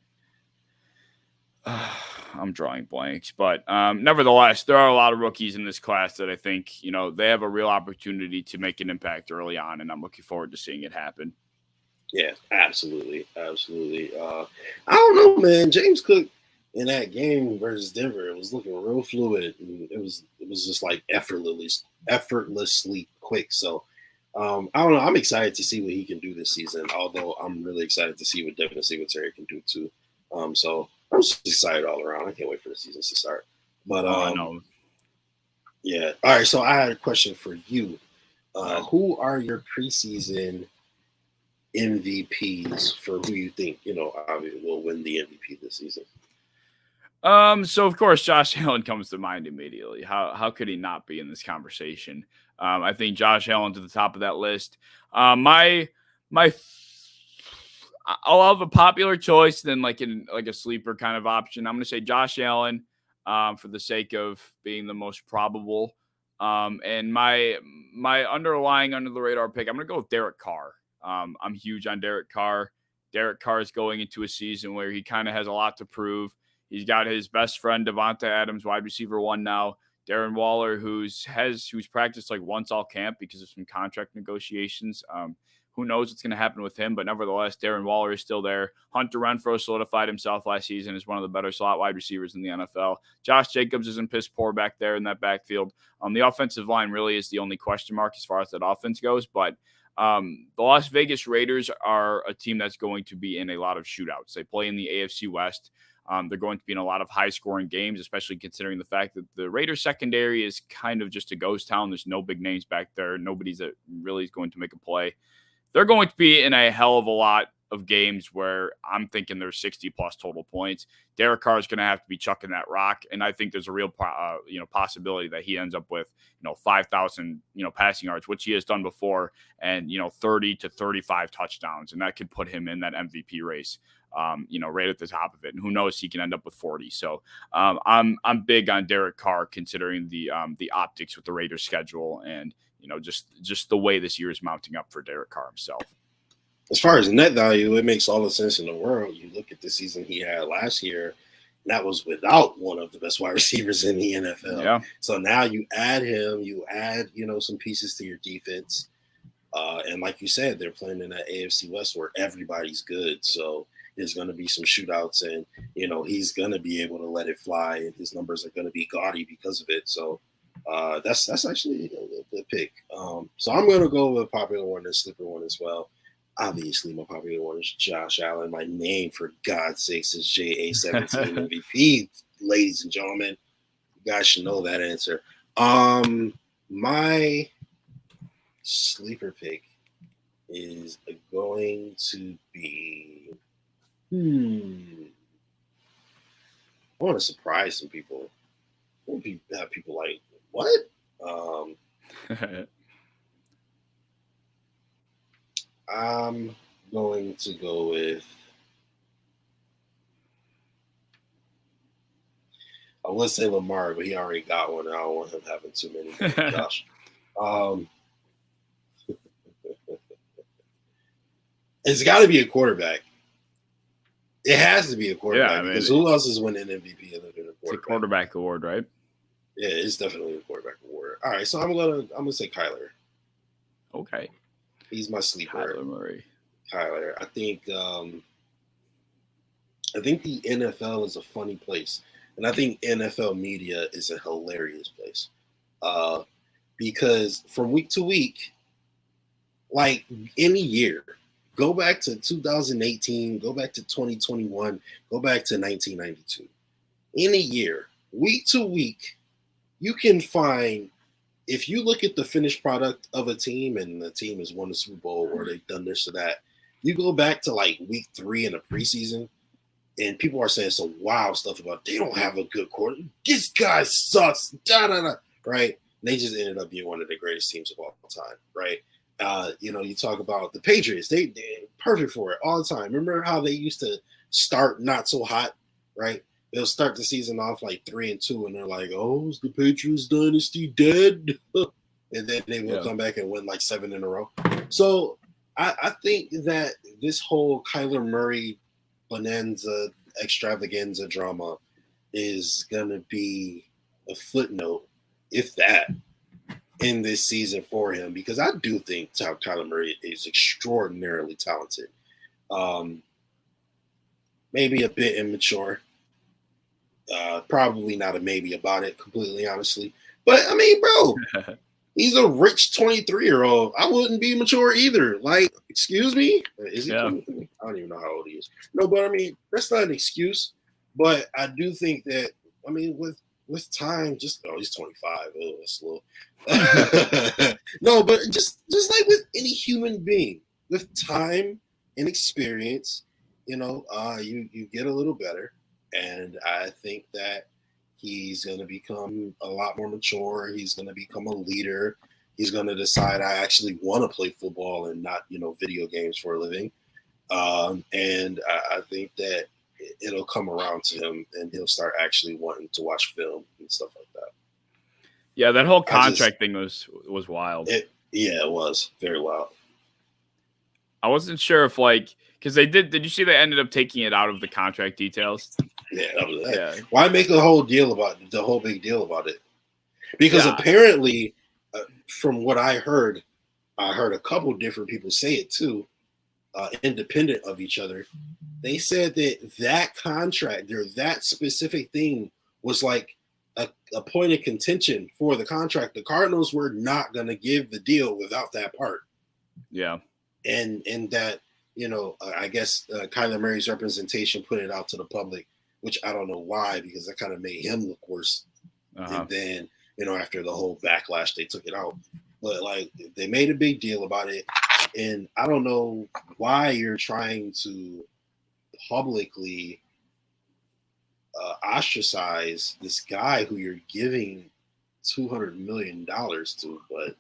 I'm drawing blanks, but nevertheless, there are a lot of rookies in this class that I think, they have a real opportunity to make an impact early on, and I'm looking forward to seeing it happen. Yeah, absolutely. Absolutely. I don't know, man. James Cook in that game versus Denver, it was looking real fluid. And it was just effortlessly quick. So I don't know. I'm excited to see what he can do this season, although I'm really excited to see what Devin Singletary can do too. So I'm just excited all around. I can't wait for the season to start. But yeah. All right. So I had a question for you. Who are your preseason MVPs for who you think will win the MVP this season? So of course Josh Allen comes to mind immediately. How could he not be in this conversation? I think Josh Allen's at the top of that list. My I'll have a popular choice than like a sleeper kind of option. I'm going to say Josh Allen for the sake of being the most probable. And my underlying under the radar pick, I'm going to go with Derek Carr. I'm huge on Derek Carr. Derek Carr is going into a season where he kind of has a lot to prove. He's got his best friend Devonta Adams, wide receiver one now. Darren Waller, who's practiced like once all camp because of some contract negotiations. Who knows what's going to happen with him? But nevertheless, Darren Waller is still there. Hunter Renfrow solidified himself last season as one of the better slot wide receivers in the NFL. Josh Jacobs isn't piss poor back there in that backfield. The offensive line really is the only question mark as far as that offense goes. But the Las Vegas Raiders are a team that's going to be in a lot of shootouts. They play in the AFC West. They're going to be in a lot of high-scoring games, especially considering the fact that the Raiders secondary is kind of just a ghost town. There's no big names back there. Nobody's that really is going to make a play. They're going to be in a hell of a lot of games where I'm thinking there's 60-plus total points. Derek Carr is going to have to be chucking that rock, and I think there's a real possibility that he ends up with 5,000 passing yards, which he has done before, and 30 to 35 touchdowns, and that could put him in that MVP race. Right at the top of it, and who knows, he can end up with 40. So I'm big on Derek Carr considering the optics with the Raiders schedule and just the way this year is mounting up for Derek Carr himself. As far as net value, it makes all the sense in the world. You look at the season he had last year, and that was without one of the best wide receivers in the NFL. Yeah. So now you add him, you add some pieces to your defense, and like you said, they're playing in that AFC West where everybody's good. So there's going to be some shootouts, and he's going to be able to let it fly, and his numbers are going to be gaudy because of it. So that's actually a good pick. So I'm going to go with a popular one and sleeper one as well. Obviously, my popular one is Josh Allen. My name, for God's sakes, is JA17 MVP. Ladies and gentlemen, you guys should know that answer. My sleeper pick is going to be. I want to surprise some people. I want to have people like, what? I'm going to go with. I would say Lamar, but he already got one. I don't want him having too many. Josh. It's got to be a quarterback. It has to be a quarterback because who else is winning MVP other than a quarterback? It's a quarterback award, right? Yeah, it's definitely a quarterback award. All right, so I'm gonna say Kyler. Okay, he's my sleeper. Kyler Murray. Kyler. I think the NFL is a funny place, and I think NFL media is a hilarious place. Because from week to week, like any year. Go back to 2018, go back to 2021, go back to 1992. In a year, week to week, you can find, if you look at the finished product of a team and the team has won the Super Bowl or they've done this or that, you go back to like week 3 in the preseason and people are saying some wild stuff about they don't have a good quarter. This guy sucks, right? And they just ended up being one of the greatest teams of all time, right? You talk about the Patriots, they're perfect for it all the time. Remember how they used to start not so hot, right? They'll start the season off like 3-2, and they're like, "Oh, is the Patriots dynasty dead?" And then they will come back and win like 7 in a row. So I think that this whole Kyler Murray bonanza extravaganza drama is gonna be a footnote, if that, in this season for him, because I do think Kyler Murray is extraordinarily talented. Maybe a bit immature. Probably not a maybe about it, completely honestly. But I mean, bro, he's a rich 23-year-old. I wouldn't be mature either. Like, excuse me? Is he 23? I don't even know how old he is. No, but I mean, that's not an excuse. But I do think that, I mean, with time, he's 25. Oh, that's slow. No, but just like with any human being, with time and experience, you get a little better. And I think that he's going to become a lot more mature. He's going to become a leader. He's going to decide I actually want to play football and not, video games for a living. And I think that it'll come around to him and he'll start actually wanting to watch film and stuff like that. Yeah, that whole contract thing was wild. It was very wild. I wasn't sure if because they did you see they ended up taking it out of the contract details? Yeah, that was that. Yeah. Why make the whole big deal about it? Because apparently, from what I heard a couple different people say it too, independent of each other. They said that contract or that specific thing was like a point of contention for the contract. The Cardinals were not going to give the deal without that part. Yeah. And that, I guess Kyler Murray's representation put it out to the public, which I don't know why, because that kind of made him look worse. And then, after the whole backlash, they took it out. But they made a big deal about it. And I don't know why you're trying to publicly ostracize this guy who you're giving $200 million to, but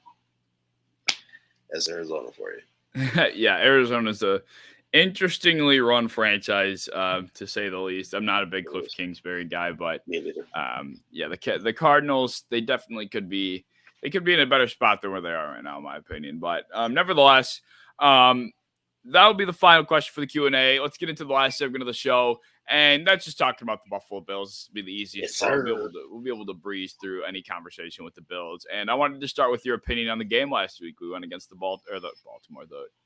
that's Arizona for you. Yeah, Arizona's a interestingly run franchise, to say the least. I'm not a big Cliff Kingsbury guy, but the Cardinals, they definitely could be. They could be in a better spot than where they are right now, in my opinion. But nevertheless, that will be the final question for the Q&A. Let's get into the last segment of the show, and that's just talking about the Buffalo Bills. This will be the easiest. Yes, we'll be able to breeze through any conversation with the Bills. And I wanted to start with your opinion on the game last week. We went against the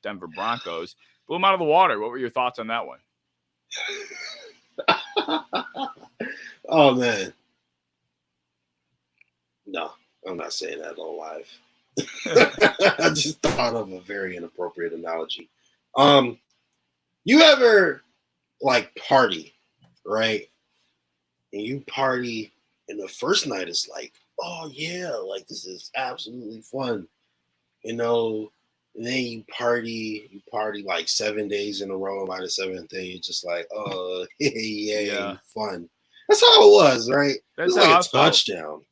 Denver Broncos. Blew them out of the water. What were your thoughts on that one? Oh, man. No, I'm not saying that on live. I just thought of a very inappropriate analogy. You ever party, right? And you party, and the first night is oh yeah, this is absolutely fun, and then you party 7 days in a row. By the seventh day, you're just oh yeah, fun. That's how it was, right? That's it was how a touchdown,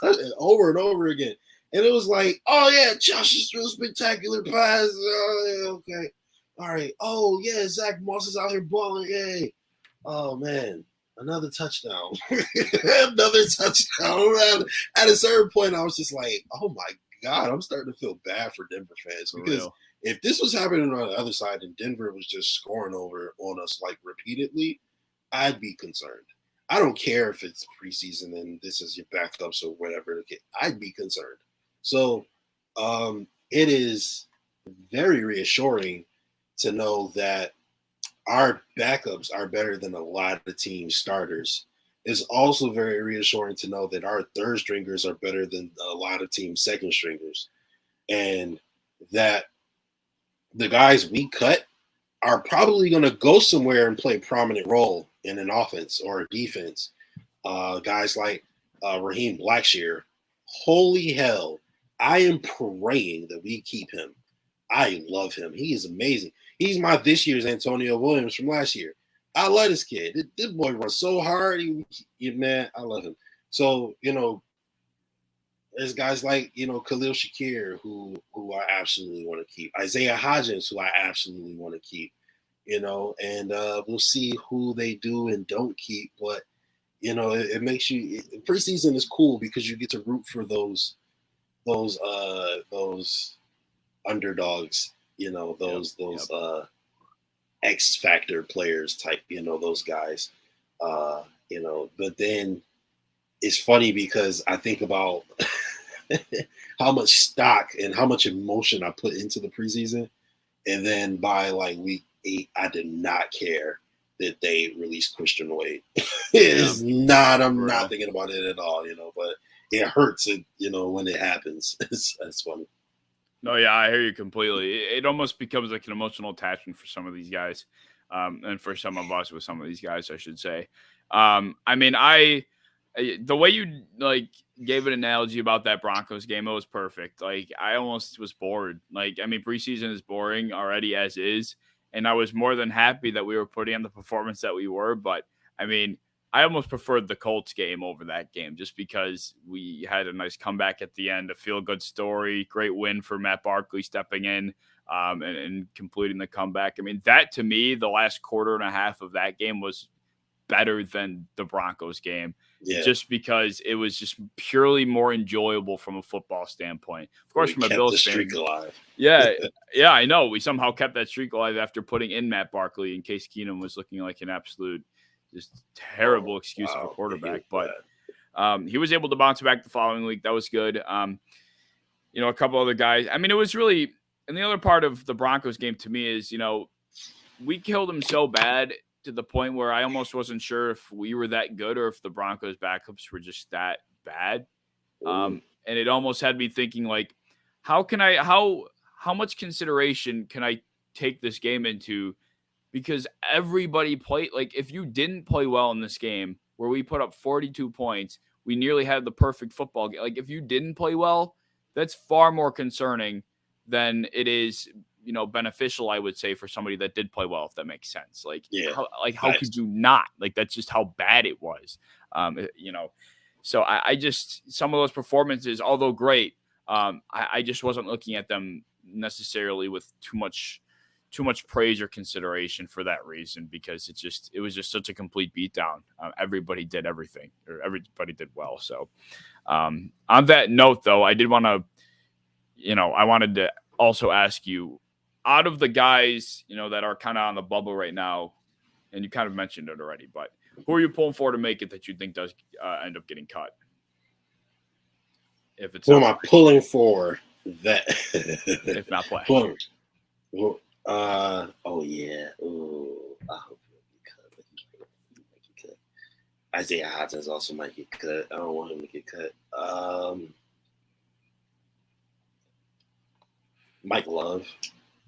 and over and over again. And it was oh yeah, Josh just threw a spectacular pass. Oh, yeah, okay. All right. Oh yeah, Zach Moss is out here balling. Yay. Oh man, another touchdown. Another touchdown. At a certain point, I was just oh my God, I'm starting to feel bad for Denver fans. Because if this was happening on the other side and Denver was just scoring over on us repeatedly, I'd be concerned. I don't care if it's preseason and this is your backups or whatever. I'd be concerned. So it is very reassuring to know that our backups are better than a lot of team starters. It's also very reassuring to know that our third stringers are better than a lot of team second stringers, and that the guys we cut are probably going to go somewhere and play a prominent role in an offense or a defense. Guys like Raheem Blackshear, holy hell, I am praying that we keep him. I love him. He is amazing. He's my this year's Antonio Williams from last year. I love this kid. This boy runs so hard. Man, I love him. So, there's guys like, Khalil Shakir, who I absolutely want to keep. Isaiah Hodgins, who I absolutely want to keep, and we'll see who they do and don't keep. But, it makes you – preseason is cool because you get to root for those underdogs, X factor players type, those guys, but then it's funny because I think about how much stock and how much emotion I put into the preseason. And then by week 8, I did not care that they released Christian Wade. I'm not thinking about it at all, but it hurts when it happens. It's funny. No, yeah, I hear you completely. It almost becomes an emotional attachment for some of these guys, and for some of us with some of these guys, I should say. The way you gave an analogy about that Broncos game, it was perfect. I almost was bored. Preseason is boring already as is, and I was more than happy that we were putting on the performance that we were. But I almost preferred the Colts game over that game just because we had a nice comeback at the end, a feel-good story, great win for Matt Barkley stepping in and completing the comeback. I mean, that to me, the last quarter and a half of that game was better than the Broncos game, just because it was just purely more enjoyable from a football standpoint. Of course, from a Bills streak alive. Yeah, I know. We somehow kept that streak alive after putting in Matt Barkley in case Keenum was looking like an absolute just terrible excuse of a quarterback. But he was able to bounce back the following week. That was good. A couple other guys. I mean, it was really – and the other part of the Broncos game to me is, we killed him so bad to the point where I almost wasn't sure if we were that good or if the Broncos backups were just that bad. And it almost had me thinking, like, how much consideration can I take this game into? Because everybody played, like, if you didn't play well in this game where we put up 42 points, we nearly had the perfect football game. Like, if you didn't play well, that's far more concerning than it is, beneficial, I would say, for somebody that did play well, if that makes sense. Like, how could you not? Like, that's just how bad it was. So I just, some of those performances, although great, I just wasn't looking at them necessarily with too much praise or consideration for that reason, because it was just such a complete beatdown. Everybody did everything, or everybody did well. So on that note, though, I did want to, I wanted to also ask you, out of the guys, that are kind of on the bubble right now, and you kind of mentioned it already, but who are you pulling for to make it that you think does end up getting cut? If it's who am I pulling for that? If not play. Well, oh yeah. Ooh, I hope he'll get cut. Isaiah Hodgins also might get cut. I don't want him to get cut. Mike Love.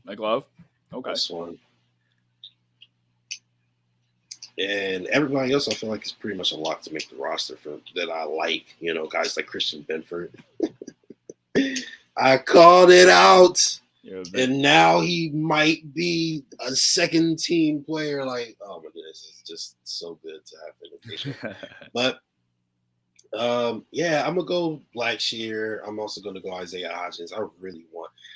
Okay. This one. And everybody else, I feel like, is pretty much a lock to make the roster for that I like. Guys like Christian Benford. I called it out. And now he might be a second team player. Like, oh my goodness, it's just so good to have invitation. But I'm gonna go Blackshear. I'm also gonna go Isaiah Hodgins.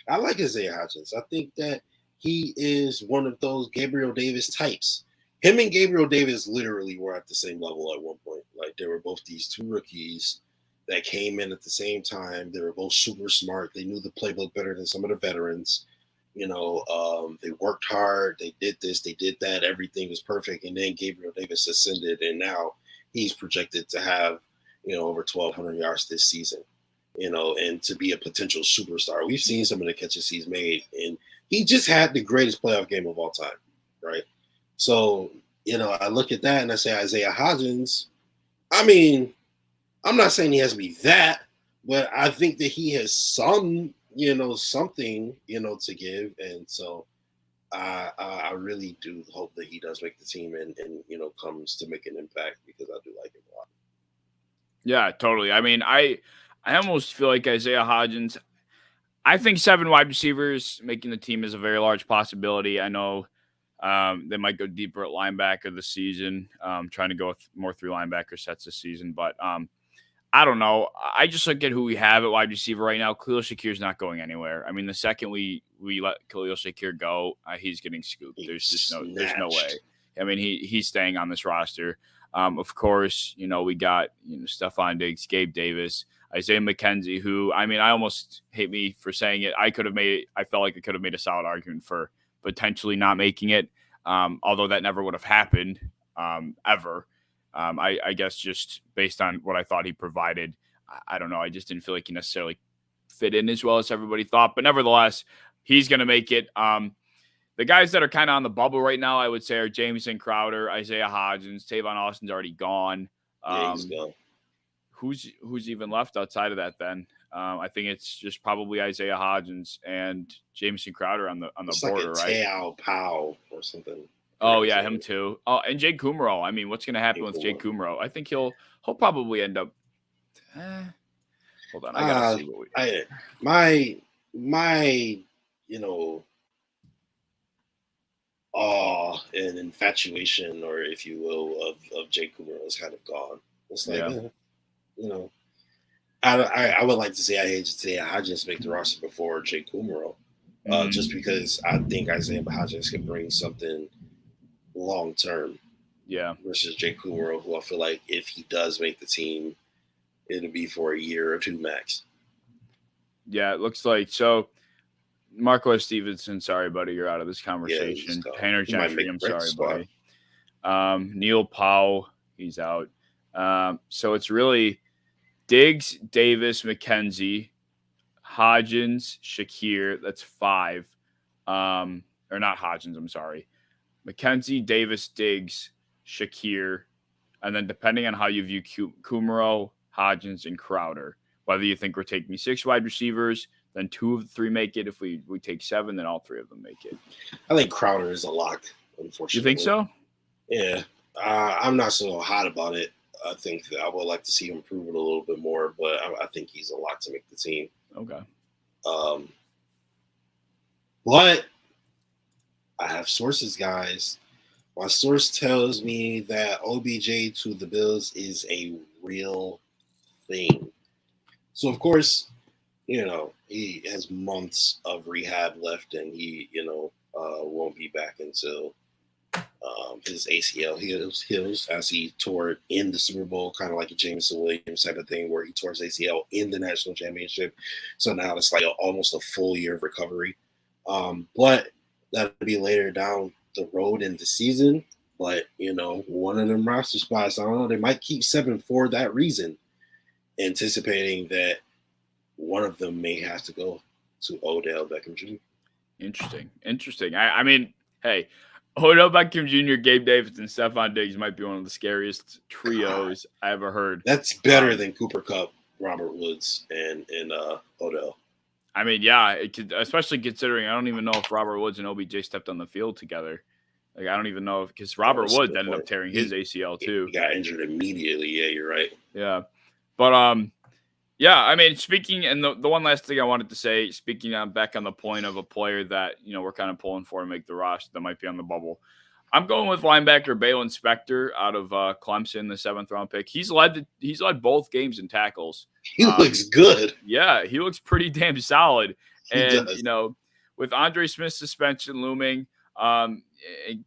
I like Isaiah Hodgins. I think that he is one of those Gabriel Davis types. Him and Gabriel Davis literally were at the same level at one point. Like, they were both these two rookies that came in at the same time. They were both super smart. They knew the playbook better than some of the veterans. They worked hard. They did this, they did that. Everything was perfect. And then Gabriel Davis ascended, and now he's projected to have, over 1,200 yards this season, and to be a potential superstar. We've seen some of the catches he's made, and he just had the greatest playoff game of all time, right? So, I look at that and I say Isaiah Hodgins. I mean, I'm not saying he has to be that, but I think that he has some, something, to give. And so I really do hope that he does make the team and comes to make an impact, because I do like him a lot. Yeah, totally. I mean, I almost feel like Isaiah Hodgins, I think 7 wide receivers making the team is a very large possibility. I know they might go deeper at linebacker this season, trying to go with more 3 linebacker sets this season. But I don't know. I just look at who we have at wide receiver right now. Khalil Shakir's not going anywhere. I mean, the second we let Khalil Shakir go, he's getting scooped. There's no way. I mean, he's staying on this roster. Of course, we got Stephon Diggs, Gabe Davis, Isaiah McKenzie, who, I mean, I almost hate me for saying it. I felt like I could have made a solid argument for potentially not making it, although that never would have happened ever. I guess just based on what I thought he provided, I don't know. I just didn't feel like he necessarily fit in as well as everybody thought. But nevertheless, he's going to make it. The guys that are kind of on the bubble right now, I would say, are Jameson Crowder, Isaiah Hodgins, Tavon Austin's already gone. He's gone. Who's even left outside of that then? I think it's just probably Isaiah Hodgins and Jameson Crowder on the border, like right? Tao Powell or something. Oh yeah, him too. Oh, and Jake Kumaro. I mean, what's going to happen with Jake Kumaro? I think he'll probably end up. Hold on, I gotta see what we. My awe and infatuation, or if you will, of Jake Kumaro is kind of gone. It's like, Yeah. you know, I would like to say I hate to say Hodgins make the roster before Jake Kumaro, just because I think Isaiah Hodgins can bring something long term. Yeah. Versus Jake Kumaro, who I feel like if he does make the team, it'll be for a year or two max. Yeah, it looks like so. Marco Stevenson, sorry, buddy, you're out of this conversation. Tanner Gentry, I'm sorry, buddy. Neil Powell, he's out. So it's really Diggs, Davis, McKenzie, Hodgins, Shakir. That's 5. Or not Hodgins, I'm sorry. McKenzie, Davis, Diggs, Shakir. And then depending on how you view Kumaro, Hodgins, and Crowder, whether you think we're taking 6 wide receivers, then 2 of the 3 make it. If we take 7, then all 3 of them make it. I think Crowder is a lock, unfortunately. You think so? Yeah. I'm not so hot about it. I think that I would like to see him improve it a little bit more, but I think he's a lock to make the team. Okay. But I have sources, guys. My source tells me that OBJ to the Bills is a real thing. So, of course, he has months of rehab left, and he, won't be back until his ACL heals as he tore it in the Super Bowl, kind of like a Jameson Williams type of thing where he tore his ACL in the national championship. So now it's like almost a full year of recovery. But that'll be later down the road in the season. But, one of them roster spots, I don't know, they might keep 7 for that reason, anticipating that one of them may have to go to Odell Beckham Jr. Interesting. I mean, hey, Odell Beckham Jr., Gabe Davis, and Stephon Diggs might be one of the scariest trios I ever heard. That's better than Cooper Kupp, Robert Woods, and Odell. I mean, yeah, especially considering I don't even know if Robert Woods and OBJ stepped on the field together. Like, I don't even know because Robert Woods ended up tearing his ACL too. He got injured immediately. Yeah, you're right. Yeah, but yeah, I mean, speaking, and the one last thing I wanted to say, speaking on back on the point of a player that, we're kind of pulling for to make the roster that might be on the bubble. I'm going with linebacker Balen Spector out of Clemson, the 7th round pick. He's led both games in tackles. He looks good. Yeah, he looks pretty damn solid. And, with Andre Smith's suspension looming, and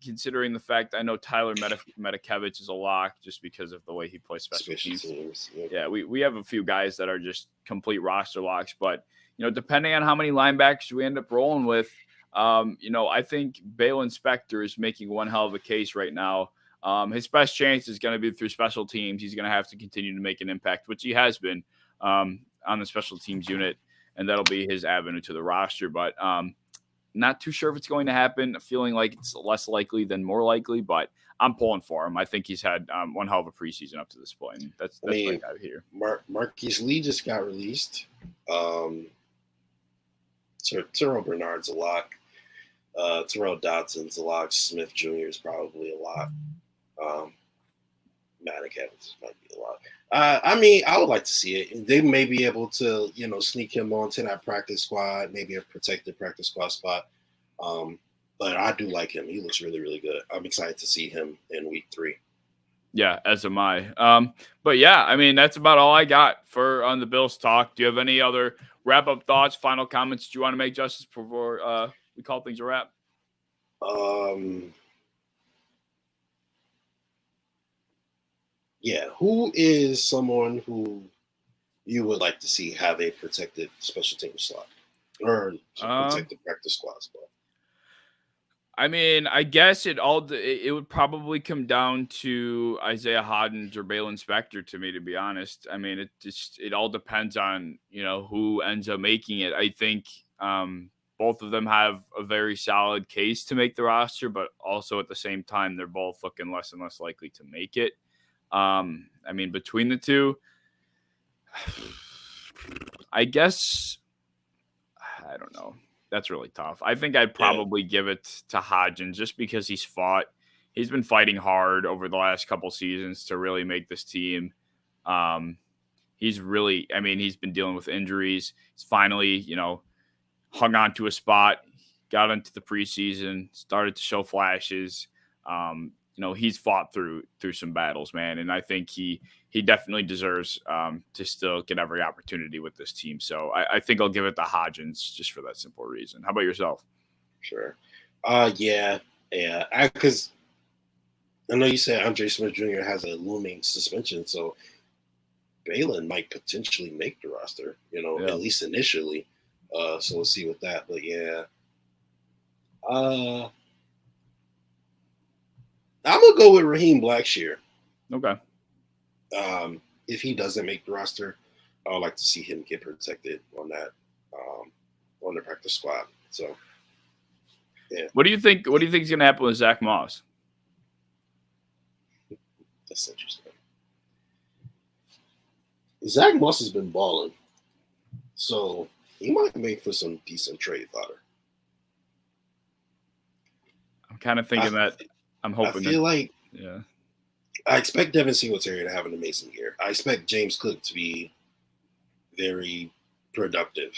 considering the fact I know Tyler Metakevich is a lock just because of the way he plays special teams. Yeah, we have a few guys that are just complete roster locks, but depending on how many linebackers we end up rolling with, I think Balen Spector is making one hell of a case right now. His best chance is going to be through special teams. He's going to have to continue to make an impact, which he has been on the special teams unit, and that'll be his avenue to the roster. But not too sure if it's going to happen. Feeling like it's less likely than more likely, but I'm pulling for him. I think he's had one hell of a preseason up to this point. That's what I got here. Marquise Lee just got released. Terrell Bernard's a lock. Terrell Dodson's a lock. Smith Jr. is probably a lock. Maddox Evans might be a lock. I would like to see it. They may be able to, sneak him onto that practice squad, maybe a protected practice squad spot. But I do like him. He looks really, really good. I'm excited to see him in week 3. Yeah, as am I. But yeah, I mean, that's about all I got for on the Bills talk. Do you have any other wrap-up thoughts, final comments you want to make, Justus, before we call things a wrap? Yeah, who is someone who you would like to see have a protected special team slot or protected practice squad spot? I mean, I guess it would probably come down to Isaiah Hodgins or Balen Spector to me, to be honest. I mean, it all depends on, who ends up making it. I think both of them have a very solid case to make the roster, but also at the same time, they're both looking less and less likely to make it. I mean, between the two, I guess, I don't know. That's really tough. I think I'd probably give it to Hodgins just because he's been fighting hard over the last couple seasons to really make this team. He's been dealing with injuries. He's finally, hung on to a spot. got into the preseason, started to show flashes. He's fought through some battles, man, and I think he definitely deserves to still get every opportunity with this team. So I think I'll give it to Hodgins just for that simple reason. How about yourself? Sure. Yeah. Because I know you said Andre Smith Jr. has a looming suspension, so Balin might potentially make the roster, Yeah. at least initially. So we'll see with that. But yeah. I'm gonna go with Raheem Blackshear. Okay. If he doesn't make the roster, I would like to see him get protected on that on the practice squad. So yeah. What do you think is gonna happen with Zach Moss? That's interesting. Zach Moss has been balling, so he might make for some decent trade fodder. I'm kind of thinking that. I'm hoping. I feel like yeah. I expect Devin Singletary to have an amazing year. I expect James Cook to be very productive,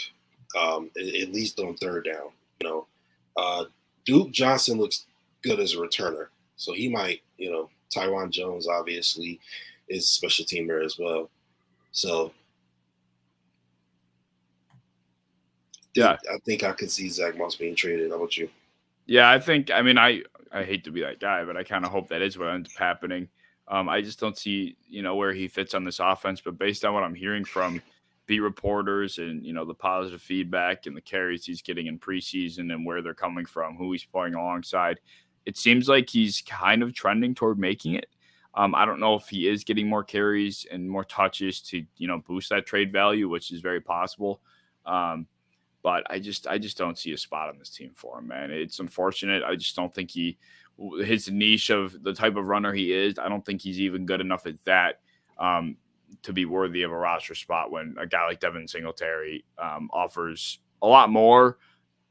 at least on third down. Duke Johnson looks good as a returner, so he might. Tywan Jones obviously is a special teamer as well. So yeah, I think I could see Zach Moss being traded. How about you? Yeah, I think. I mean, I hate to be that guy, but I kind of hope that is what ends up happening. I just don't see, where he fits on this offense. But based on what I'm hearing from beat reporters and, the positive feedback and the carries he's getting in preseason and where they're coming from, who he's playing alongside, it seems like he's kind of trending toward making it. I don't know if he is getting more carries and more touches to, boost that trade value, which is very possible. But I just don't see a spot on this team for him, man. It's unfortunate. I just don't think his niche of the type of runner he is, I don't think he's even good enough at that to be worthy of a roster spot when a guy like Devin Singletary offers a lot more.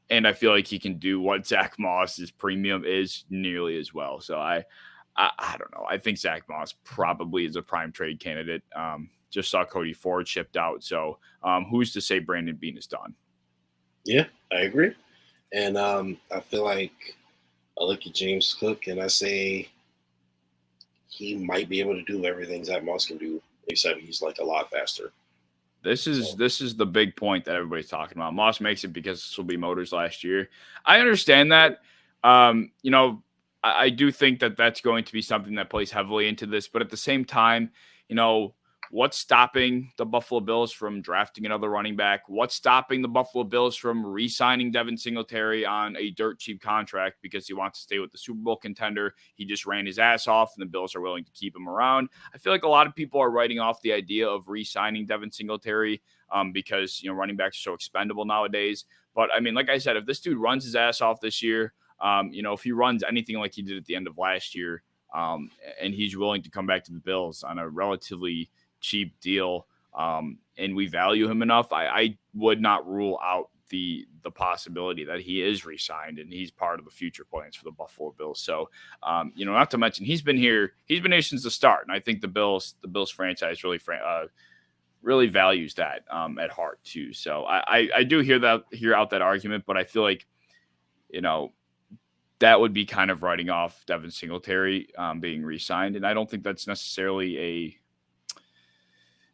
And I feel like he can do what Zach Moss's premium is nearly as well. So I don't know. I think Zach Moss probably is a prime trade candidate. Just saw Cody Ford shipped out. So who's to say Brandon Beane is done? Yeah, I agree. And I feel like I look at James Cook and I say he might be able to do everything Zach Moss can do, except he's like a lot faster. This is the big point that everybody's talking about. Moss makes it because this will be Motors last year. I understand that. I do think that that's going to be something that plays heavily into this. But at the same time, what's stopping the Buffalo Bills from drafting another running back? What's stopping the Buffalo Bills from re-signing Devin Singletary on a dirt cheap contract because he wants to stay with the Super Bowl contender? He just ran his ass off, and the Bills are willing to keep him around. I feel like a lot of people are writing off the idea of re-signing Devin Singletary because, running backs are so expendable nowadays. But, I mean, like I said, if this dude runs his ass off this year, if he runs anything like he did at the end of last year, and he's willing to come back to the Bills on a relatively cheap deal, and we value him enough, I would not rule out the possibility that he is re-signed and he's part of the future plans for the Buffalo Bills. So, not to mention he's been here since the start, and I think the Bills franchise really values that at heart too. So I do hear out that argument, but I feel like that would be kind of writing off Devin Singletary being re-signed, and I don't think that's necessarily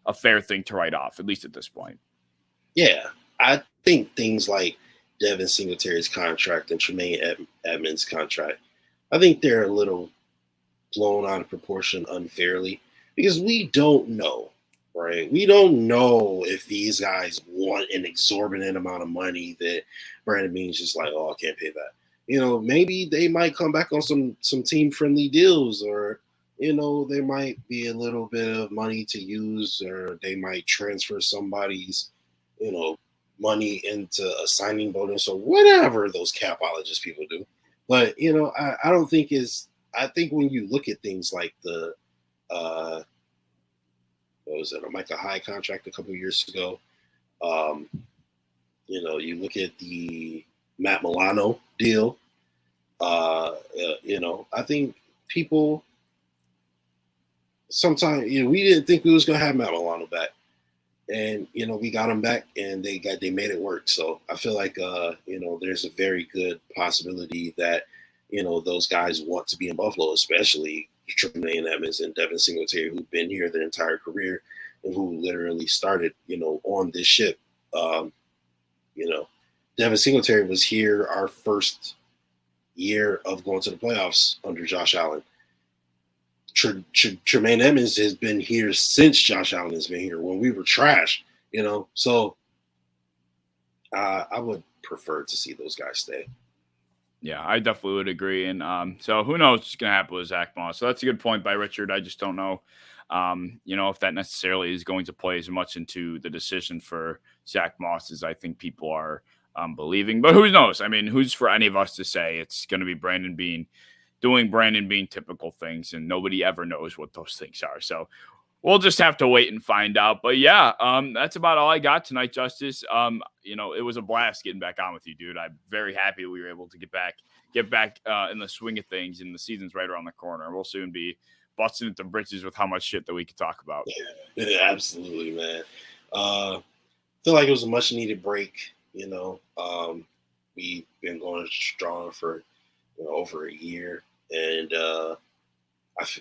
a fair thing to write off, at least at this point. Yeah, I think things like Devin Singletary's contract and Tremaine Edmonds' contract, I think they're a little blown out of proportion unfairly because we don't know, right? We don't know if these guys want an exorbitant amount of money that Brandon Beane's just like, oh, I can't pay that. Maybe they might come back on some team-friendly deals, or there might be a little bit of money to use, or they might transfer somebody's, money into a signing bonus or whatever those capologist people do. But, I don't think I think when you look at things like the, what was it, a Micah Hyde contract a couple of years ago, you look at the Matt Milano deal, I think people sometimes, we didn't think we was going to have Matt Milano back. and we got them back, and they made it work. So I feel like there's a very good possibility that those guys want to be in Buffalo, especially Tremaine Edmonds and Devin Singletary, who've been here their entire career and who literally started on this ship. Devin Singletary was here our first year of going to the playoffs under Josh Allen. Tremaine Edmonds has been here since Josh Allen has been here when we were trash, So I would prefer to see those guys stay. Yeah, I definitely would agree. And so who knows what's going to happen with Zach Moss. So that's a good point by Richard. I just don't know, if that necessarily is going to play as much into the decision for Zach Moss as I think people are believing. But who knows? I mean, who's for any of us to say it's going to be Brandon Beane doing Brandon Beane typical things, and nobody ever knows what those things are. So we'll just have to wait and find out. But yeah, that's about all I got tonight, Justus. It was a blast getting back on with you, dude. I'm very happy we were able to get back in the swing of things, and the season's right around the corner. We'll soon be busting into britches with how much shit that we could talk about. Yeah, absolutely, man. Feel like it was a much needed break. We've been going strong for over a year, and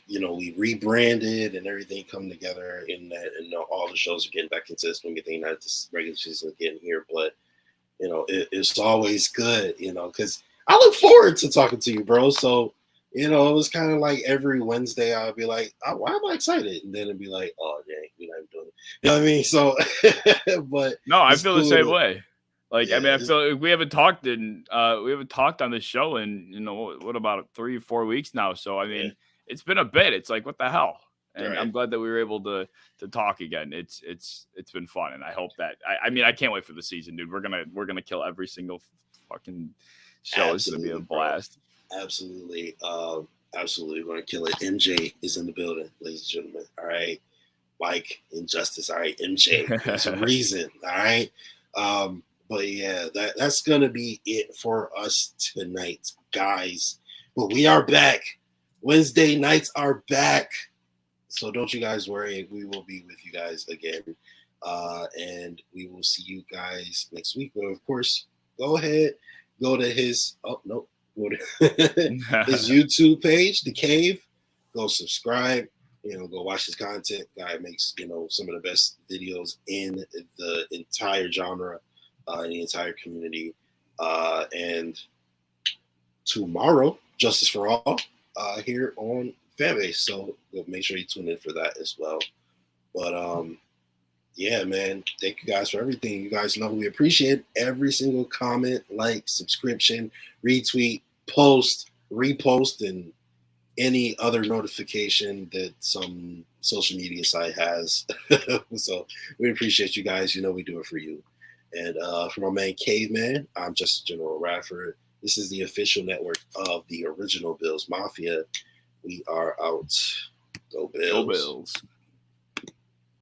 we rebranded and everything come together in that, and all the shows are getting back into this swing of thing. Not this regular season again here, but it's always good, because I look forward to talking to you, bro. So it was kind of like every Wednesday I'd be like, why am I excited? And then it'd be like, oh dang, we're not even doing it. You know what I mean? So, but no, I feel the same way. Like, yeah, I mean, I feel like we haven't talked on this show in, what about 3 or 4 weeks now. So, I mean, It's been a bit. It's like, what the hell? And right. I'm glad that we were able to talk again. It's been fun. And I hope that, I can't wait for the season, dude. We're going to kill every single fucking show. It's going to be a blast. Bro. Absolutely. Absolutely. We're going to kill it. MJ is in the building, ladies and gentlemen. All right. Mike and Justus. All right. MJ. There's a reason. All right. But yeah, that's going to be it for us tonight, guys. But we are back. Wednesday nights are back. So don't you guys worry. We will be with you guys again. And we will see you guys next week. But of course, go ahead. Go to his go to his YouTube page, The Cave. Go subscribe. Go watch his content. Guy makes, some of the best videos in the entire genre. In the entire community. And tomorrow, Justice for All here on Fanbase. So make sure you tune in for that as well. But yeah, man, thank you guys for everything. You guys know we appreciate every single comment, like, subscription, retweet, post, repost, and any other notification that some social media site has. So we appreciate you guys. We do it for you. And for my man Caveman, I'm Justice General Radford. This is the official network of the original Bills Mafia. We are out. Go Bills. Go Bills.